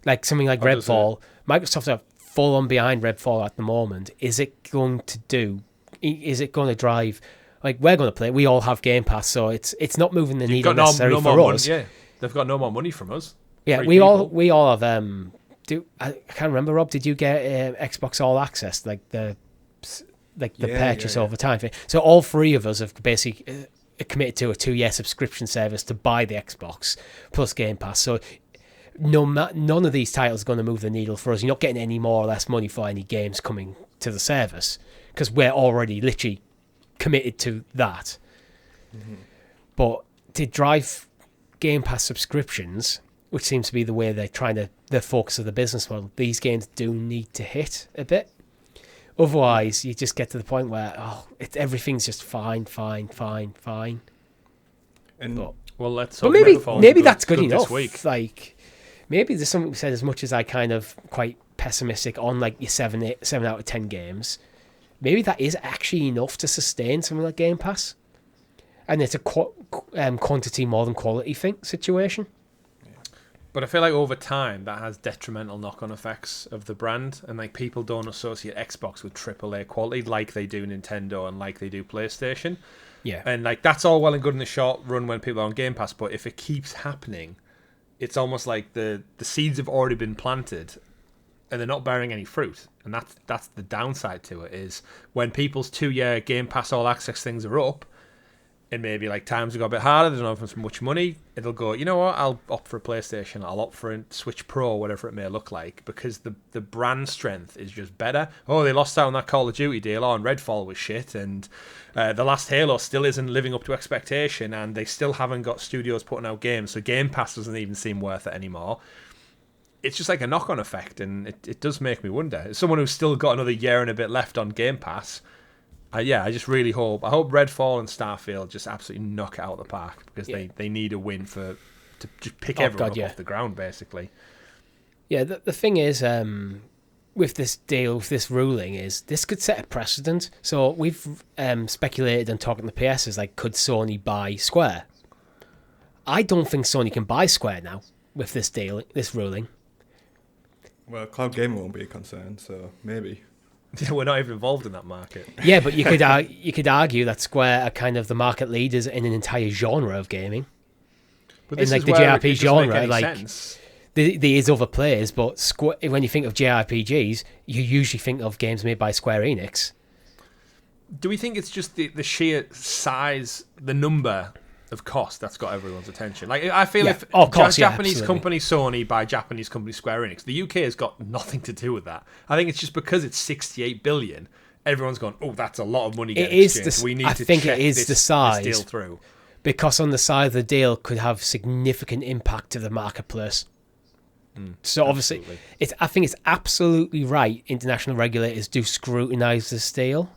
Like something like Redfall. Microsoft are full on behind Redfall at the moment. Is it going to drive? Like, we're going to play it. We all have Game Pass, so it's not moving the needle necessarily for us. Yeah, they've got no more money from us. Yeah, we all have. I can't remember, Rob. Did you get Xbox All Access, like the purchase over time thing? So all three of us have basically committed to a 2-year subscription service to buy the Xbox plus Game Pass. So none of these titles are going to move the needle for us. You're not getting any more or less money for any games coming to the service because we're already literally committed to that. But to drive Game Pass subscriptions, which seems to be the way the focus of the business model, these games do need to hit a bit. Otherwise, you just get to the point where everything's just fine. And let's hope maybe that's good enough. This week. Like, maybe there's something said. As much as I kind of quite pessimistic on like your 7 out of 10 games, maybe that is actually enough to sustain something like Game Pass, and it's a quantity more than quality situation. But I feel like over time that has detrimental knock-on effects of the brand, and like people don't associate Xbox with AAA quality like they do Nintendo and like they do PlayStation. Yeah, and like that's all well and good in the short run when people are on Game Pass, but if it keeps happening, it's almost like the seeds have already been planted, and they're not bearing any fruit. And that's the downside to it, is when people's 2-year Game Pass All Access things are up, and maybe like times have got a bit harder, they don't have as much money, it'll go, you know what, I'll opt for a PlayStation, I'll opt for a Switch Pro, whatever it may look like, because the brand strength is just better. Oh, they lost out on that Call of Duty deal, and Redfall was shit, and the last Halo still isn't living up to expectation, and they still haven't got studios putting out games, so Game Pass doesn't even seem worth it anymore. It's just like a knock-on effect, and it does make me wonder. As someone who's still got another year and a bit left on Game Pass, I just really hope Redfall and Starfield just absolutely knock it out of the park, because they need a win to just pick everyone up off the ground, basically. Yeah, the thing is, with this deal, with this ruling, is this could set a precedent. So we've speculated and talking to PS is like, could Sony buy Square? I don't think Sony can buy Square now with this deal, this ruling. Well, cloud gaming won't be a concern, so maybe. We're not even involved in that market. Yeah, but you could argue that Square are kind of the market leaders in an entire genre of gaming. But in like the JRPG genre, like there is other players, but when you think of JRPGs, you usually think of games made by Square Enix. Do we think it's just the sheer size, the number of cost that's got everyone's attention? Like, I feel if Japanese company Sony buy Japanese company Square Enix, the UK has got nothing to do with that. I think it's just because it's 68 billion, everyone's gone, oh, that's a lot of money. We need to check the size this deal through, because on the side of the deal could have significant impact to the marketplace. So obviously, I think it's absolutely right. International regulators do scrutinise this deal.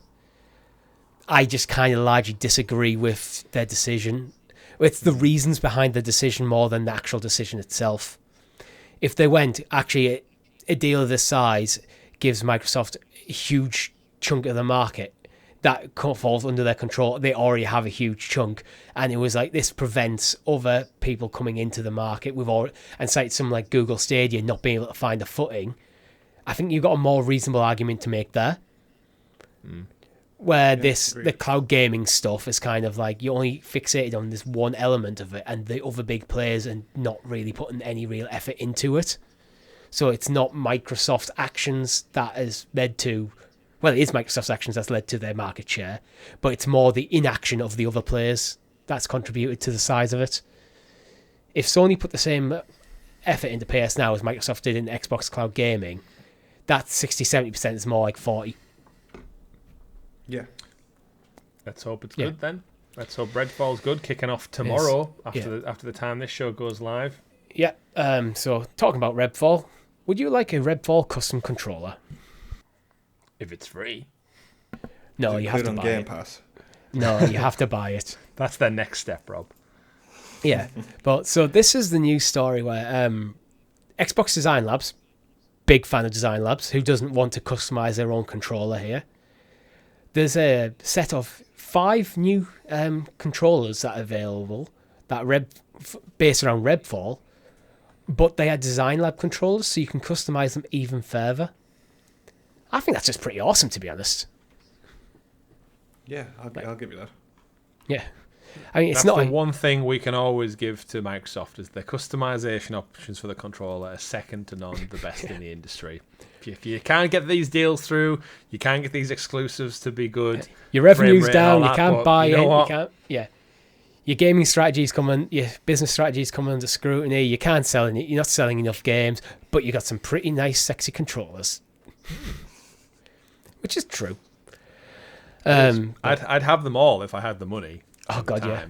I just kind of largely disagree with their decision. It's the reasons behind the decision more than the actual decision itself. If they went, actually, a deal of this size gives Microsoft a huge chunk of the market that falls under their control. They already have a huge chunk, and it was like, this prevents other people coming into the market and cite something like Google Stadia not being able to find a footing. I think you've got a more reasonable argument to make there. Where the cloud gaming stuff is kind of like, you're only fixated on this one element of it, and the other big players are not really putting any real effort into it. So it's not Microsoft's actions that has led to, well, it is Microsoft's actions that's led to their market share, but it's more the inaction of the other players that's contributed to the size of it. If Sony put the same effort into PS Now as Microsoft did in Xbox Cloud Gaming, that 60-70% is more like 40%. Yeah. Let's hope it's good then. Let's hope Redfall's good, kicking off tomorrow after the time this show goes live. Yeah. So talking about Redfall, would you like a Redfall custom controller? If it's free. No, you have to buy Game Pass? No, you have to buy it. That's their next step, Rob. Yeah. But so this is the news story where Xbox Design Labs big fan of Design Labs. Who doesn't want to customize their own controller here? There's a set of 5 new controllers that are available that based around Redfall, but they are Design Lab controllers, so you can customize them even further. I think that's just pretty awesome, to be honest. Yeah, I'll give you that. Yeah. I mean, it's That's not the one thing we can always give to Microsoft is their customization options for the controller are second to none, the best in the industry. If you can't get these deals through, you can't get these exclusives to be good. Your revenue's frame rate, down, all you that, can't but buy you know it, what? you can't, yeah. Your gaming strategy's coming, your business strategy's coming under scrutiny, you can't sell any, you're not selling enough games, but you got some pretty nice, sexy controllers. Which is true. I'd have them all if I had the money. Oh, God, yeah.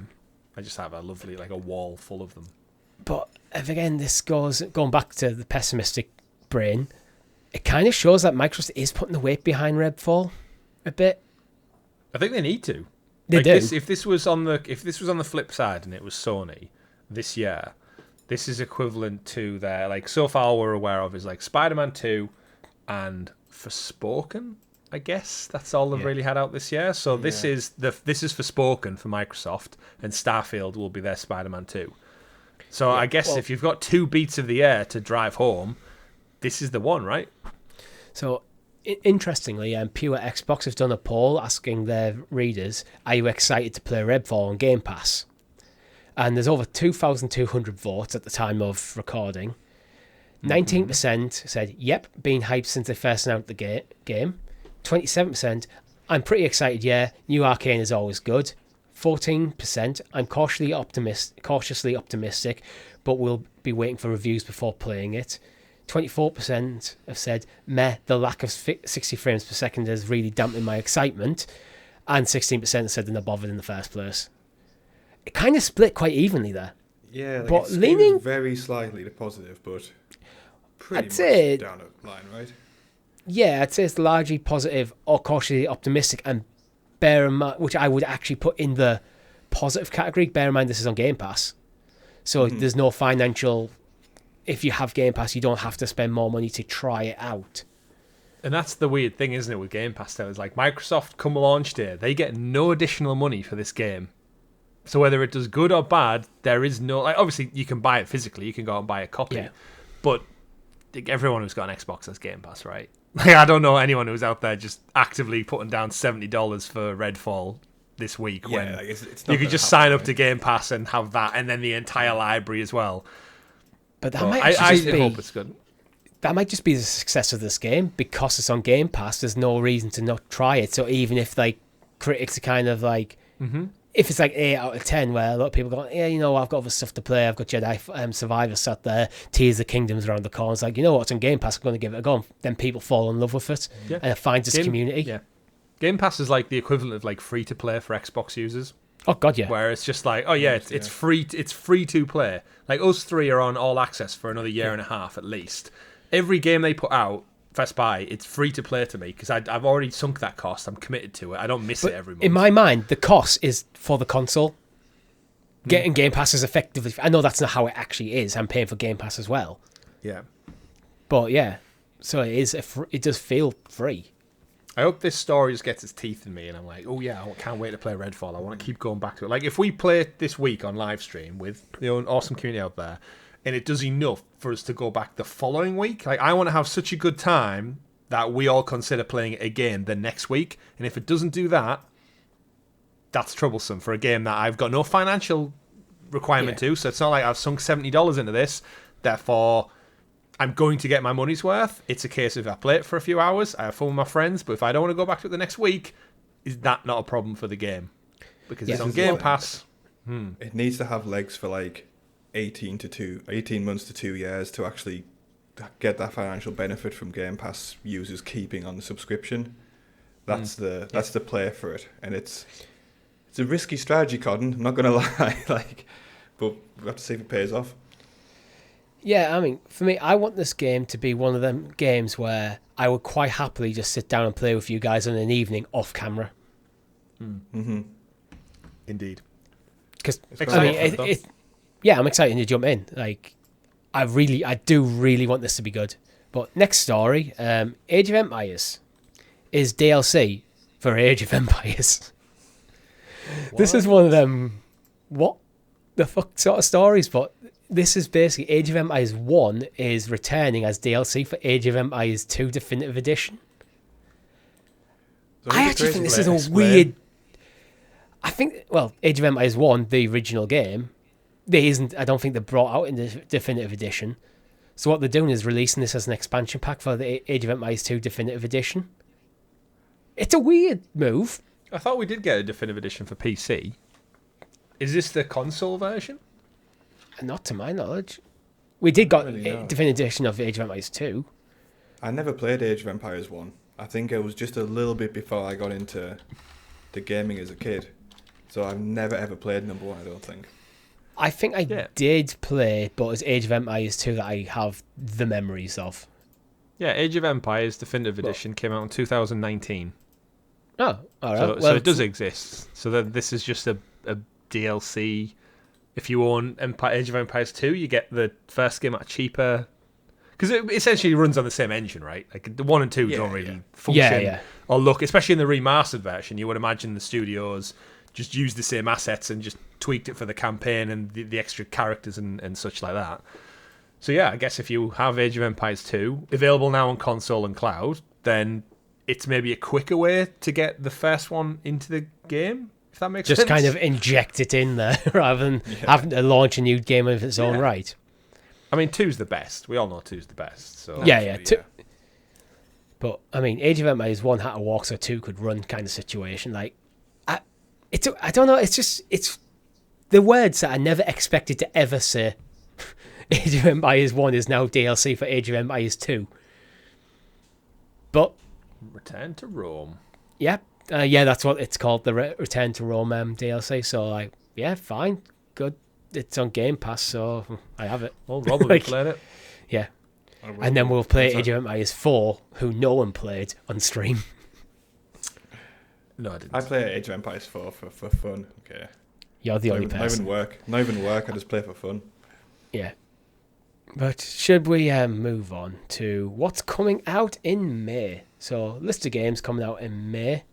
I just have a lovely, like a wall full of them. But again, this going back to the pessimistic brain, it kind of shows that Microsoft is putting the weight behind Redfall a bit. I think they need to. They do. If this was on the flip side and it was Sony this year, this is equivalent to their, like, so far all we're aware of is like Spider-Man 2 and Forspoken. I guess that's all they've really had out this year. So this is Forspoken for Microsoft, and Starfield will be their Spider-Man 2. So I guess if you've got 2 beats of the air to drive home, this is the one, right? So interestingly, Pure Xbox have done a poll asking their readers, "Are you excited to play Redfall on Game Pass?" And there's over 2,200 votes at the time of recording. 19% said, "Yep, been hyped since they first announced the game." 27%, "I'm pretty excited, yeah, new Arcane is always good." 14%, "I'm cautiously optimistic, but will be waiting for reviews before playing it." 24% have said, "Meh, the lack of 60 frames per second has really dampened my excitement." And 16% said they're not bothered in the first place. It kind of split quite evenly there. Yeah, like but it's leaning very slightly to positive, but pretty I'd much say- down the line, right? Yeah, I'd say it's largely positive or cautiously optimistic, and bear in mind, which I would actually put in the positive category, bear in mind this is on Game Pass. So there's no financial, if you have Game Pass, you don't have to spend more money to try it out. And that's the weird thing, isn't it, with Game Pass? Though, is like Microsoft come launch day, they get no additional money for this game. So whether it does good or bad, there is no, like, obviously you can buy it physically, you can go out and buy a copy, Yeah. but everyone who's got an Xbox has Game Pass, right? Like, I don't know anyone who's out there just actively putting down $70 for Redfall this week when like it's not you could gonna just happen, sign up right? to Game Pass and have that, and then the entire library as well. But that But might I actually just be, hope it's good. that might just be the success of this game because it's on Game Pass. There's no reason to not try it. So even if like critics are kind of like, if it's like 8 out of 10, where a lot of people go, yeah, you know, I've got other stuff to play. I've got Jedi Survivor sat there, Tears of the Kingdom's around the corner. It's like, you know what's on Game Pass? I'm going to give it a go. Then people fall in love with it, Yeah. and it finds its community. Yeah, Game Pass is like the equivalent of like free to play for Xbox users. Oh God, yeah. Where it's just like, oh yeah, it's free. It's free to play. Like us three are on all access for another year and a half at least. Every game they put out, first buy, it's free to play to me because I've already sunk that cost. I'm committed to it. I don't miss it every month. In my mind, the cost is for the console. Getting Game Pass is effectively. I know that's not how it actually is. I'm paying for Game Pass as well. Yeah. But yeah, so it is. It does feel free. I hope this story just gets its teeth in me, and I'm like, oh yeah, I can't wait to play Redfall. I want to keep going back to it. Like if we play it this week on live stream with the awesome community out there, and it does enough for us to go back the following week, like I want to have such a good time that we all consider playing it again the next week. And if it doesn't do that, that's troublesome for a game that I've got no financial requirement to. So it's not like I've sunk $70 into this, therefore I'm going to get my money's worth. It's a case of I play it for a few hours, I have fun with my friends, but if I don't want to go back to it the next week, is that not a problem for the game? Because it's on Game Pass. It needs to have legs for like 18 months to 2 years to actually get that financial benefit from Game Pass users keeping on the subscription. That's the play for it, and it's a risky strategy, Cotton. I'm not going to lie, but we have to see if it pays off. Yeah, I mean, for me, I want this game to be one of them games where I would quite happily just sit down and play with you guys on an evening off camera. Indeed. Because I mean, I'm excited to jump in. Like, I do really want this to be good. But next story, Age of Empires is DLC for Age of Empires. This is one of them, what the fuck sort of stories, but this is basically Age of Empires 1 is returning as DLC for Age of Empires 2 Definitive Edition. So I actually think this is a weird... I think, well, Age of Empires 1, the original game, I don't think they brought out in the Definitive Edition. So what they're doing is releasing this as an expansion pack for the Age of Empires 2 Definitive Edition. It's a weird move. I thought we did get a Definitive Edition for PC. Is this the console version? Not to my knowledge. We did got Really, no. a Definitive Edition of Age of Empires 2. I never played Age of Empires 1. I think it was just a little bit before I got into the gaming as a kid. So I've never ever played number 1, I don't think. I think I did play, but it's Age of Empires 2 that I have the memories of. Yeah, Age of Empires Definitive Edition came out in 2019. Oh, all right. So it does exist. So that this is just a DLC. If you own Age of Empires 2, you get the first game at a cheaper... Because it essentially runs on the same engine, right? Like the 1 and 2 don't really function or look, especially in the remastered version. You would imagine the studios just used the same assets and just tweaked it for the campaign and the extra characters and such like that. So yeah, I guess if you have Age of Empires 2 available now on console and cloud, then it's maybe a quicker way to get the first one into the game, if that makes sense. Just kind of inject it in there rather than having to launch a new game of its own right. I mean, 2's the best. We all know 2's the best. So Yeah. But, I mean, Age of Empires 1 had to walk so 2 could run kind of situation. Like, I don't know, it's the words that I never expected to ever say. Age of Empires 1 is now DLC for Age of Empires 2. But... Return to Rome. Yeah, that's what it's called, the Return to Rome DLC. So, like, yeah, fine, good. It's on Game Pass, so I have it. Well, Rob will be playing it. Yeah. And then we'll play Age of Empires 4, who no one played on stream. No, I didn't. I play Age of Empires 4 for fun. Okay. You're the only person. Not even work. I just play for fun. Yeah. But should we move on to what's coming out in May? So, list of games coming out in May.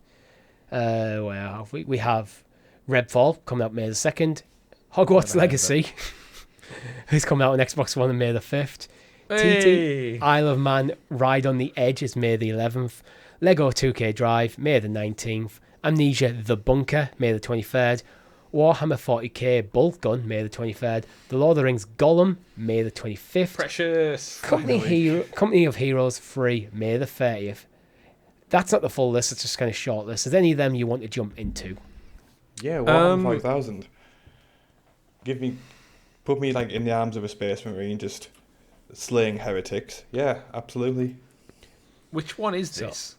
Where have we? We have Redfall coming out May the 2nd. Hogwarts Legacy, who's coming out on Xbox One on May the 5th. Hey. TT Isle of Man Ride on the Edge is May the 11th. Lego 2K Drive, May the 19th. Amnesia The Bunker, May the 23rd. Warhammer 40k Bolt Gun, May the 23rd. The Lord of the Rings Gollum, May the 25th. Precious. Company of Heroes 3, May the 30th. That's not the full list, it's just kind of short list. Is any of them you want to jump into? Yeah, Warhammer 5000. Put me like in the arms of a space marine, just slaying heretics. Yeah, absolutely. Which one is this?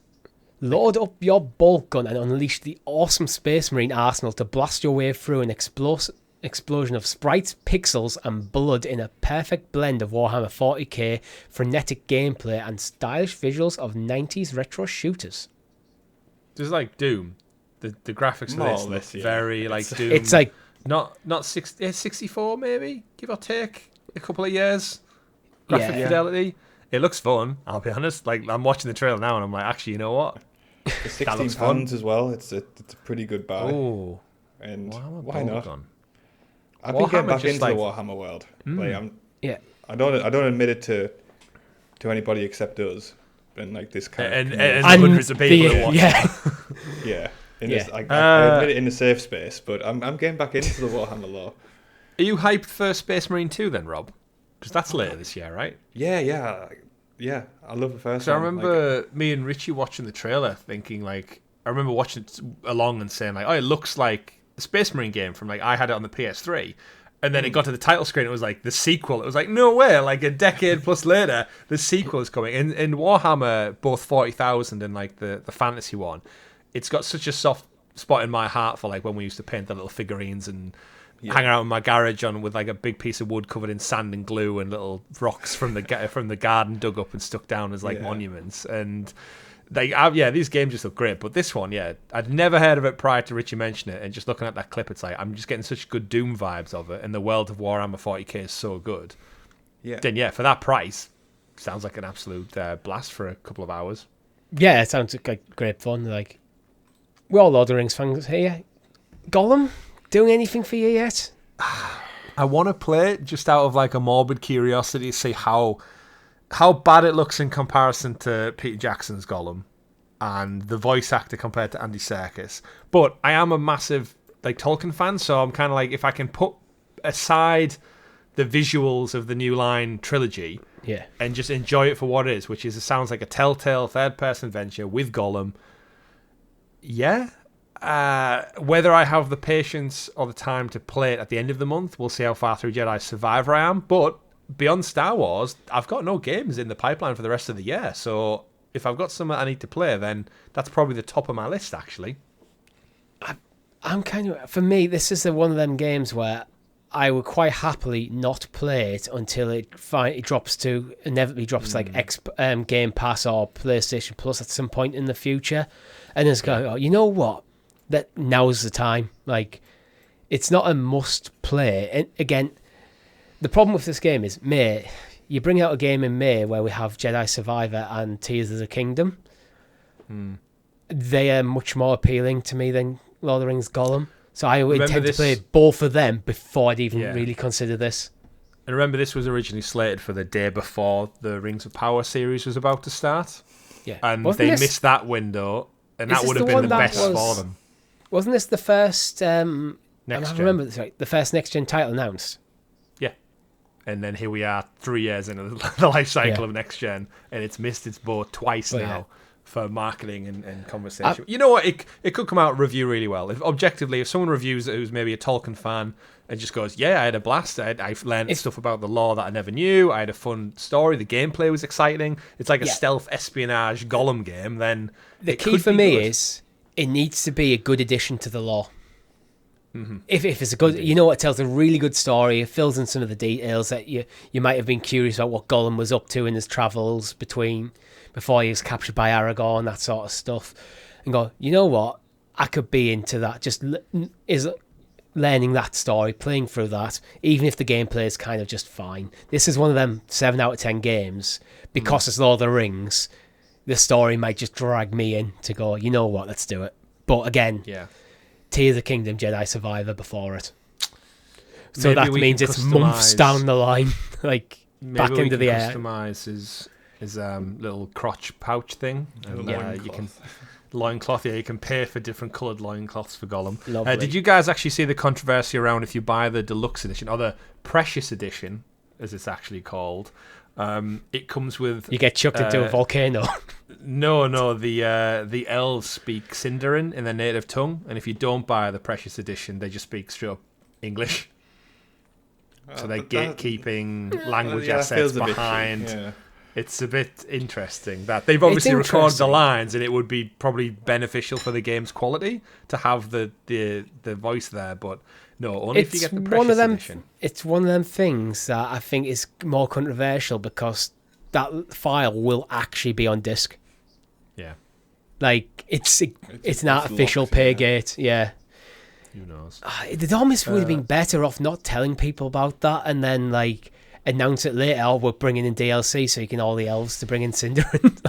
Load up your bolt gun and unleash the awesome Space Marine arsenal to blast your way through an explosion of sprites, pixels, and blood in a perfect blend of Warhammer 40k, frenetic gameplay, and stylish visuals of 90s retro shooters. This is like Doom. The graphics of this look very like Doom. It's like not 64 maybe, give or take a couple of years. Graphic fidelity. It looks fun, I'll be honest. Like, I'm watching the trailer now and I'm like, actually, you know what? It's £16 as well. It's a pretty good buy. Oh, and why not? I've been getting back into the Warhammer world. I don't admit it to anybody except us. And like this kind of and hundreds of people who watch. Yeah. I admit it in a safe space, but I'm getting back into the Warhammer lore. Are you hyped for Space Marine 2 then, Rob? Because that's later this year, right? Yeah. I love the first one. I remember me and Richie watching the trailer, thinking like, I remember watching it along and saying like, oh, it looks like the Space Marine game from like I had it on the PS3, and then it got to the title screen, it was like the sequel. It was like, no way! Like a decade plus later, the sequel is coming. In Warhammer, both 40,000 and like the fantasy one, it's got such a soft spot in my heart for like when we used to paint the little figurines and hang out in my garage with like a big piece of wood covered in sand and glue and little rocks from the garden dug up and stuck down as like monuments. And these games just look great. But this one, I'd never heard of it prior to Richie mentioning it, and just looking at that clip, it's like I'm just getting such good Doom vibes of it, and the world of Warhammer 40k is so good. Then for that price, sounds like an absolute blast for a couple of hours. Yeah, it sounds like great fun. Like, we're all Lord of the Rings fans here. Gollum, doing anything for you yet? I want to play it just out of like a morbid curiosity to see how bad it looks in comparison to Peter Jackson's Gollum and the voice actor compared to Andy Serkis. But I am a massive like Tolkien fan, so I'm kind of like, if I can put aside the visuals of the New Line trilogy, and just enjoy it for what it is, which is, it sounds like a telltale third-person adventure with Gollum. Yeah. Whether I have the patience or the time to play it at the end of the month, we'll see how far through Jedi Survivor I am. But beyond Star Wars, I've got no games in the pipeline for the rest of the year. So if I've got something I need to play, then that's probably the top of my list, actually. I'm kind of, for me, this is one of them games where I would quite happily not play it until it inevitably drops like Game Pass or PlayStation Plus at some point in the future, and it's go, oh, you know what? That now's the time. Like, it's not a must play. And again, the problem with this game is May. You bring out a game in May where we have Jedi Survivor and Tears of the Kingdom. They are much more appealing to me than Lord of the Rings Gollum. So I would intend to play both of them before I'd even really consider this. And remember, this was originally slated for the day before the Rings of Power series was about to start. Yeah. And they missed that window, and that would have been the best for them. Wasn't this the first... Next gen. I remember this right. The first next-gen title announced. Yeah. And then here we are 3 years into the life cycle of next gen, and it's missed its boat twice now for marketing and conversation. You know what? It could come out review really well. If someone reviews it who's maybe a Tolkien fan and just goes, yeah, I had a blast. I learned stuff about the lore that I never knew. I had a fun story. The gameplay was exciting. It's like a stealth espionage Gollum game. Then the key for me is it needs to be a good addition to the lore. Mm-hmm. If it's a good, it tells a really good story. It fills in some of the details that you might have been curious about what Gollum was up to in his travels before he was captured by Aragorn, that sort of stuff, and go, you know what, I could be into that. Just is learning that story, playing through that, even if the gameplay is kind of just fine. This is one of them 7 out of 10 games because it's Lord of the Rings. The story might just drag me in to go, you know what, let's do it. But again, Tears of the Kingdom, Jedi Survivor before it. So maybe that means it's months down the line, like back into the air. Customize his little crotch pouch thing, and you can loincloth. Yeah, you can pay for different coloured loincloths for Gollum. Did you guys actually see the controversy around if you buy the deluxe edition or the precious edition, as it's actually called? It comes with you get chucked into a volcano. No, the elves speak Sindarin in their native tongue, and if you don't buy the precious edition, they just speak straight up English. So they're gatekeeping language assets behind. It's a bit interesting that they've obviously recorded the lines, and it would be probably beneficial for the game's quality to have the voice there, but no, only if you get the precious edition. It's one of them things that I think is more controversial because that file will actually be on disc. Yeah. Like, it's an artificial pay gate, Who knows? It almost would have been better off not telling people about that and then, like, announce it later, or we're bringing in DLC so you can all the elves to bring in Sindarin.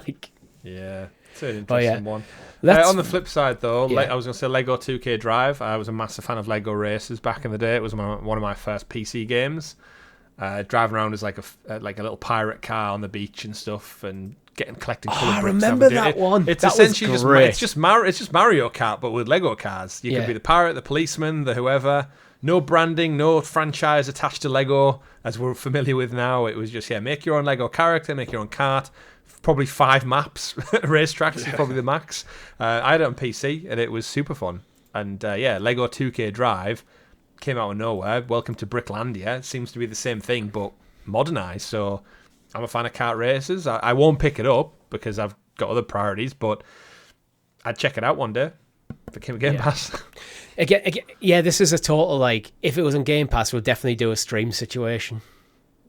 It's an interesting one. On the flip side, though, I was going to say Lego 2K Drive. I was a massive fan of Lego Racers back in the day. It was one of my first PC games. Driving around as like a little pirate car on the beach and stuff, and collecting colour bricks. I remember that one. It's essentially just Mario Kart, but with Lego cars. You could be the pirate, the policeman, the whoever. No branding, no franchise attached to Lego, as we're familiar with now. It was just, make your own Lego character, make your own kart. Probably 5 maps. Racetracks is probably the max. I had it on PC, and it was super fun. And Lego 2K Drive came out of nowhere. Welcome to Bricklandia. It seems to be the same thing, but modernised. So I'm a fan of kart races. I won't pick it up because I've got other priorities, but I'd check it out one day. If it came Game Pass. Again, this is a total, like, if it was on Game Pass, we'll definitely do a stream situation.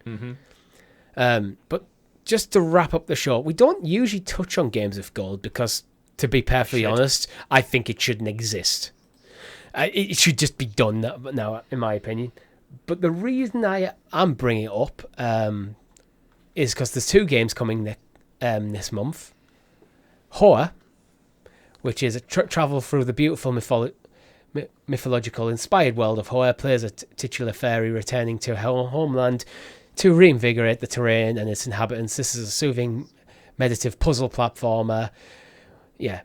Mm-hmm. But just to wrap up the show, we don't usually touch on Games of Gold because, to be perfectly honest, I think it shouldn't exist. It should just be done now, in my opinion. But the reason I am bringing it up is because there's 2 games coming this month. Hoa, which is a travel through the beautiful mythological inspired world of Hoa, plays a titular fairy returning to her homeland to reinvigorate the terrain and its inhabitants. This is a soothing, meditative puzzle platformer. Yeah.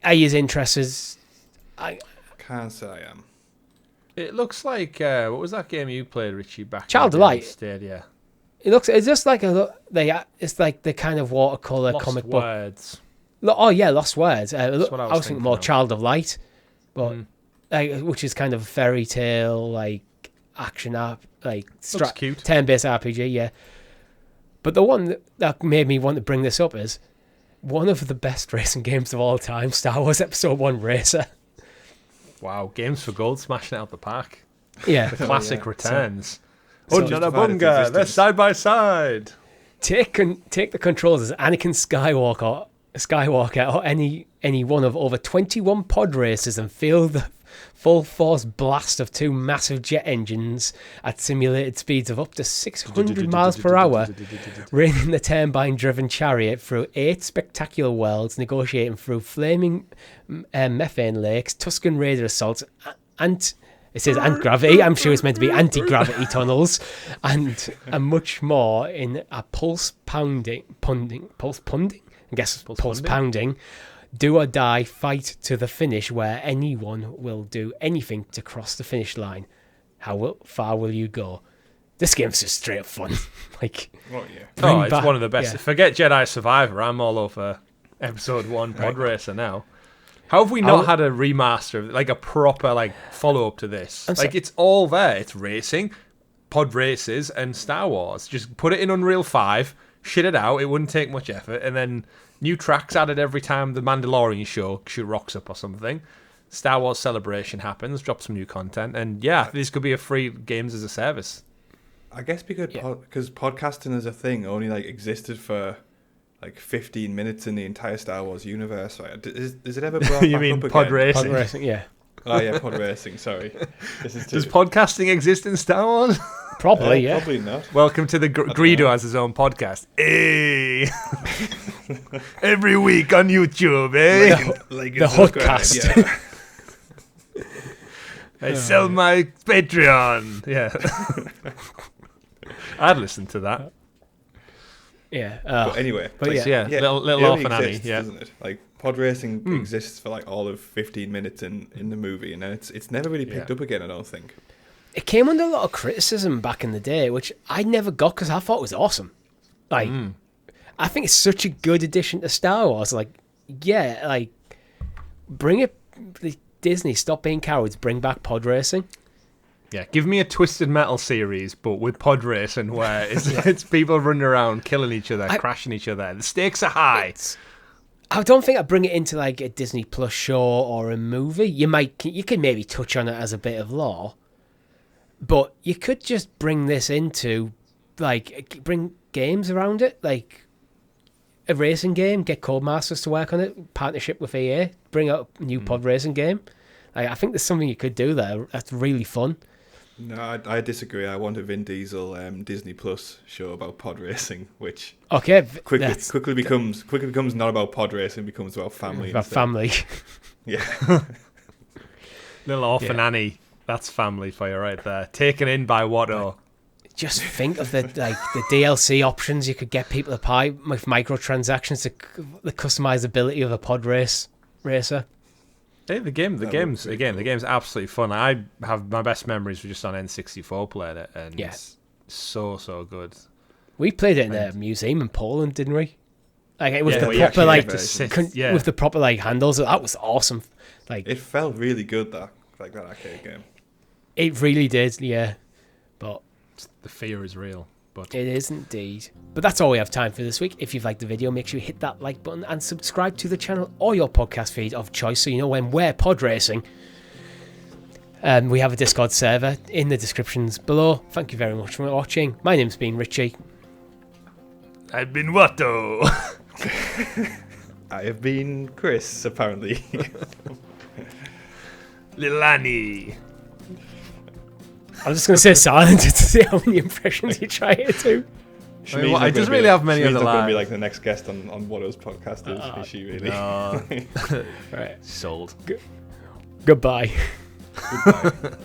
Are you interested? I can't say I am. It looks like what was that game you played, Richie? Back Child of Light. Stadia. It's just like it's like the kind of watercolor Lost comic book. Words. Oh yeah, Lost Words. I was thinking more of. Child of Light, but which is kind of fairy tale like action Cute. turn-based RPG. Yeah, but the one that made me want to bring this up is one of the best racing games of all time, Star Wars Episode 1 Racer. Wow, games for gold, smashing it out the park. Yeah, The classic returns. So Another bunga, they're side by side. Take the controls as Anakin Skywalker or any one of over 21 pod races and feel the full force blast of 2 massive jet engines at simulated speeds of up to 600 miles per hour, raining the turbine-driven chariot through 8 spectacular worlds, negotiating through flaming methane lakes, Tusken Raider assaults, and it says gravity. I'm sure it's meant to be anti-gravity tunnels, and much more in a pulse pounding. I guess pulse pounding. Do or die fight to the finish where anyone will do anything to cross the finish line. How far will you go? This game's just straight up fun. Like, it's one of the best. Yeah. Forget Jedi Survivor. I'm all over Episode 1 Pod Racer now. How have we not had a remaster, like a proper follow-up to this? It's all there. It's racing, pod races, and Star Wars. Just put it in Unreal 5, shit it out. It wouldn't take much effort. And then new tracks added every time the Mandalorian show rocks up or something. Star Wars Celebration happens, drop some new content. And this could be a free games as a service. I guess because podcasting as a thing only existed for 15 minutes in the entire Star Wars universe. Right? Is it ever brought You back mean up again? pod racing? pod racing, yeah. Oh yeah, pod racing. Sorry. Does podcasting exist in Star Wars? Probably, yeah. Probably not. Welcome to the Greeto has his own podcast. Hey, every week on YouTube, eh? The Hotcast. Yeah. I sell my Patreon. Yeah, I'd listen to that. Yeah. But anyway, little off and Annie, yeah. Doesn't it? Pod racing exists for all of 15 minutes in the movie, and then it's never really picked up again. I don't think. It came under a lot of criticism back in the day, which I never got because I thought it was awesome. I think it's such a good addition to Star Wars. Bring it. Disney, stop being cowards. Bring back pod racing. Yeah, give me a Twisted Metal series, but with pod racing, where it's people running around, killing each other, crashing each other. The stakes are high. I don't think I'd bring it into a Disney Plus show or a movie. You could maybe touch on it as a bit of lore, but you could just bring this into bring games around it, like a racing game. Get Codemasters to work on it. Partnership with EA. Bring out a new pod racing game. I think there's something you could do there. That's really fun. No, I disagree. I want a Vin Diesel Disney Plus show about pod racing, which quickly becomes not about pod racing, becomes about family. About family. Yeah. Little orphan Annie. That's family for you right there. Taken in by Watto. Just think of the DLC options you could get people to buy with microtransactions, the customizability of a pod racer. Hey, the game's absolutely fun. I have my best memories were just on N64 playing it, and it's so good. We played it in a museum in Poland, didn't we? It was with the proper handles. That was awesome. It felt really good that arcade game. It really did, yeah. But the fear is real. But it is indeed. But that's all we have time for this week. If you've liked the video, make sure you hit that like button and subscribe to the channel or your podcast feed of choice so you know when we're pod racing. We have a Discord server in the descriptions below. Thank you very much for watching. My name's been Richie. I've been Watto. I have been Chris, apparently. Little Annie. I'm just going to say silent to see how many impressions you try to do. It doesn't really have many Shami's other not going to be lines. like the next guest on Watto's podcast, is she really? No. Right. Sold. Goodbye. Goodbye.